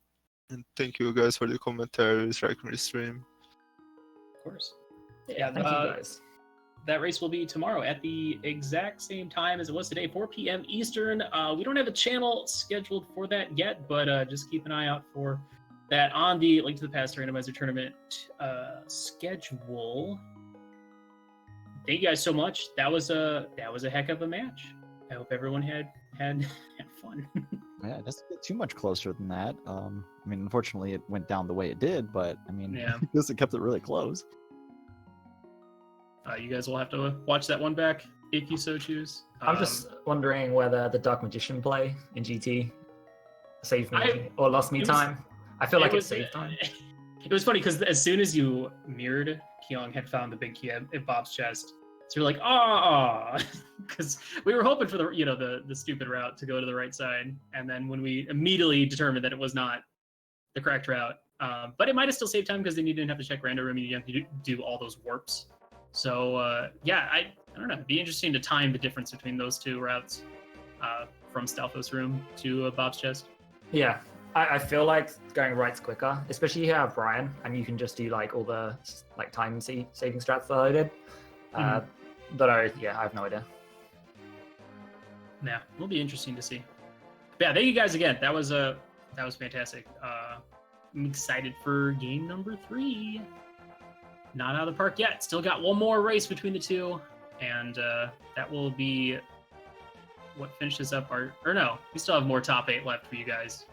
S4: And thank you guys for the commentaries, tracking the stream.
S2: Of course.
S3: Yeah, thank you guys.
S2: That race will be tomorrow at the exact same time as it was today, 4 p.m. Eastern. We don't have a channel scheduled for that yet, but just keep an eye out for that on the Link to the Past Randomizer tournament schedule. thank you guys so much. That was a heck of a match. I hope everyone had fun.
S1: Yeah, it doesn't get too much closer than that. I mean, unfortunately, it went down the way it did, but I mean,
S2: Yeah.
S1: because it kept it really close.
S2: You guys will have to watch that one back if you so choose.
S3: I'm just wondering whether the Dark Magician play in GT saved me or lost me
S2: it was-
S3: time. I feel like it
S2: was-
S3: saved time.
S2: It was funny because as soon as you mirrored, Kyong had found the big key at Bob's chest. So you're like, ah, because we were hoping for the stupid route to go to the right side, and then when we immediately determined that it was not the correct route, but it might have still saved time because then you didn't have to check random room, you didn't have to do all those warps. So yeah, I don't know. It'd be interesting to time the difference between those two routes from Stalfos room to Bob's chest.
S3: Yeah, I feel like going right's quicker, especially if you have Brian and you can just do like all the like time saving strats that I did. But I have no idea.
S2: Yeah, it'll be interesting to see. But yeah, thank you guys again. That was fantastic. I'm excited for game number 3. Not out of the park yet. Still got one more race between the two, and that will be what finishes up our. Or no, we still have more top 8 left for you guys.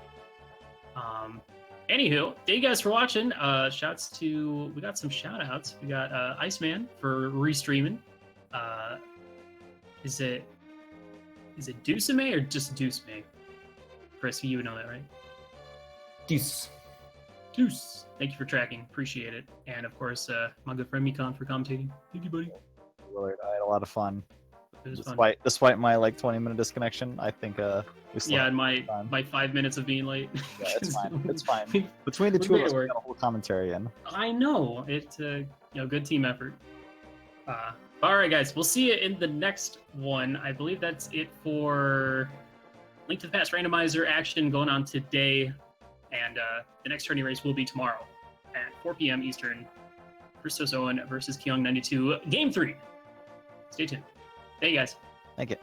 S2: Anywho, thank you guys for watching. Shouts to we got some shout outs. We got Iceman for restreaming. Is it Deuceme or just Deuceme? Chris, you would know that, right?
S3: Deuce.
S2: Deuce. Thank you for tracking. Appreciate it. And of course, my good friend Mikon for commentating. Thank you, buddy.
S1: Willard, I had a lot of fun.
S2: It was fun.
S1: Despite my like 20-minute disconnection, I think we still
S2: Yeah,
S1: had
S2: and
S1: fun.
S2: my 5 minutes of being late.
S1: Yeah, it's fine. It's fine.
S2: We
S1: Between the
S2: we
S1: two of
S2: made it
S1: us, we
S2: work.
S1: got a whole commentary in.
S2: I know it's good team effort. All right, guys, we'll see you in the next one. I believe that's it for Link to the Past Randomizer action going on today, and the next tourney race will be tomorrow at 4 p.m. Eastern. ChristosOwen versus Kyong92, Game 3. Stay tuned. Hey, guys.
S1: Thank you.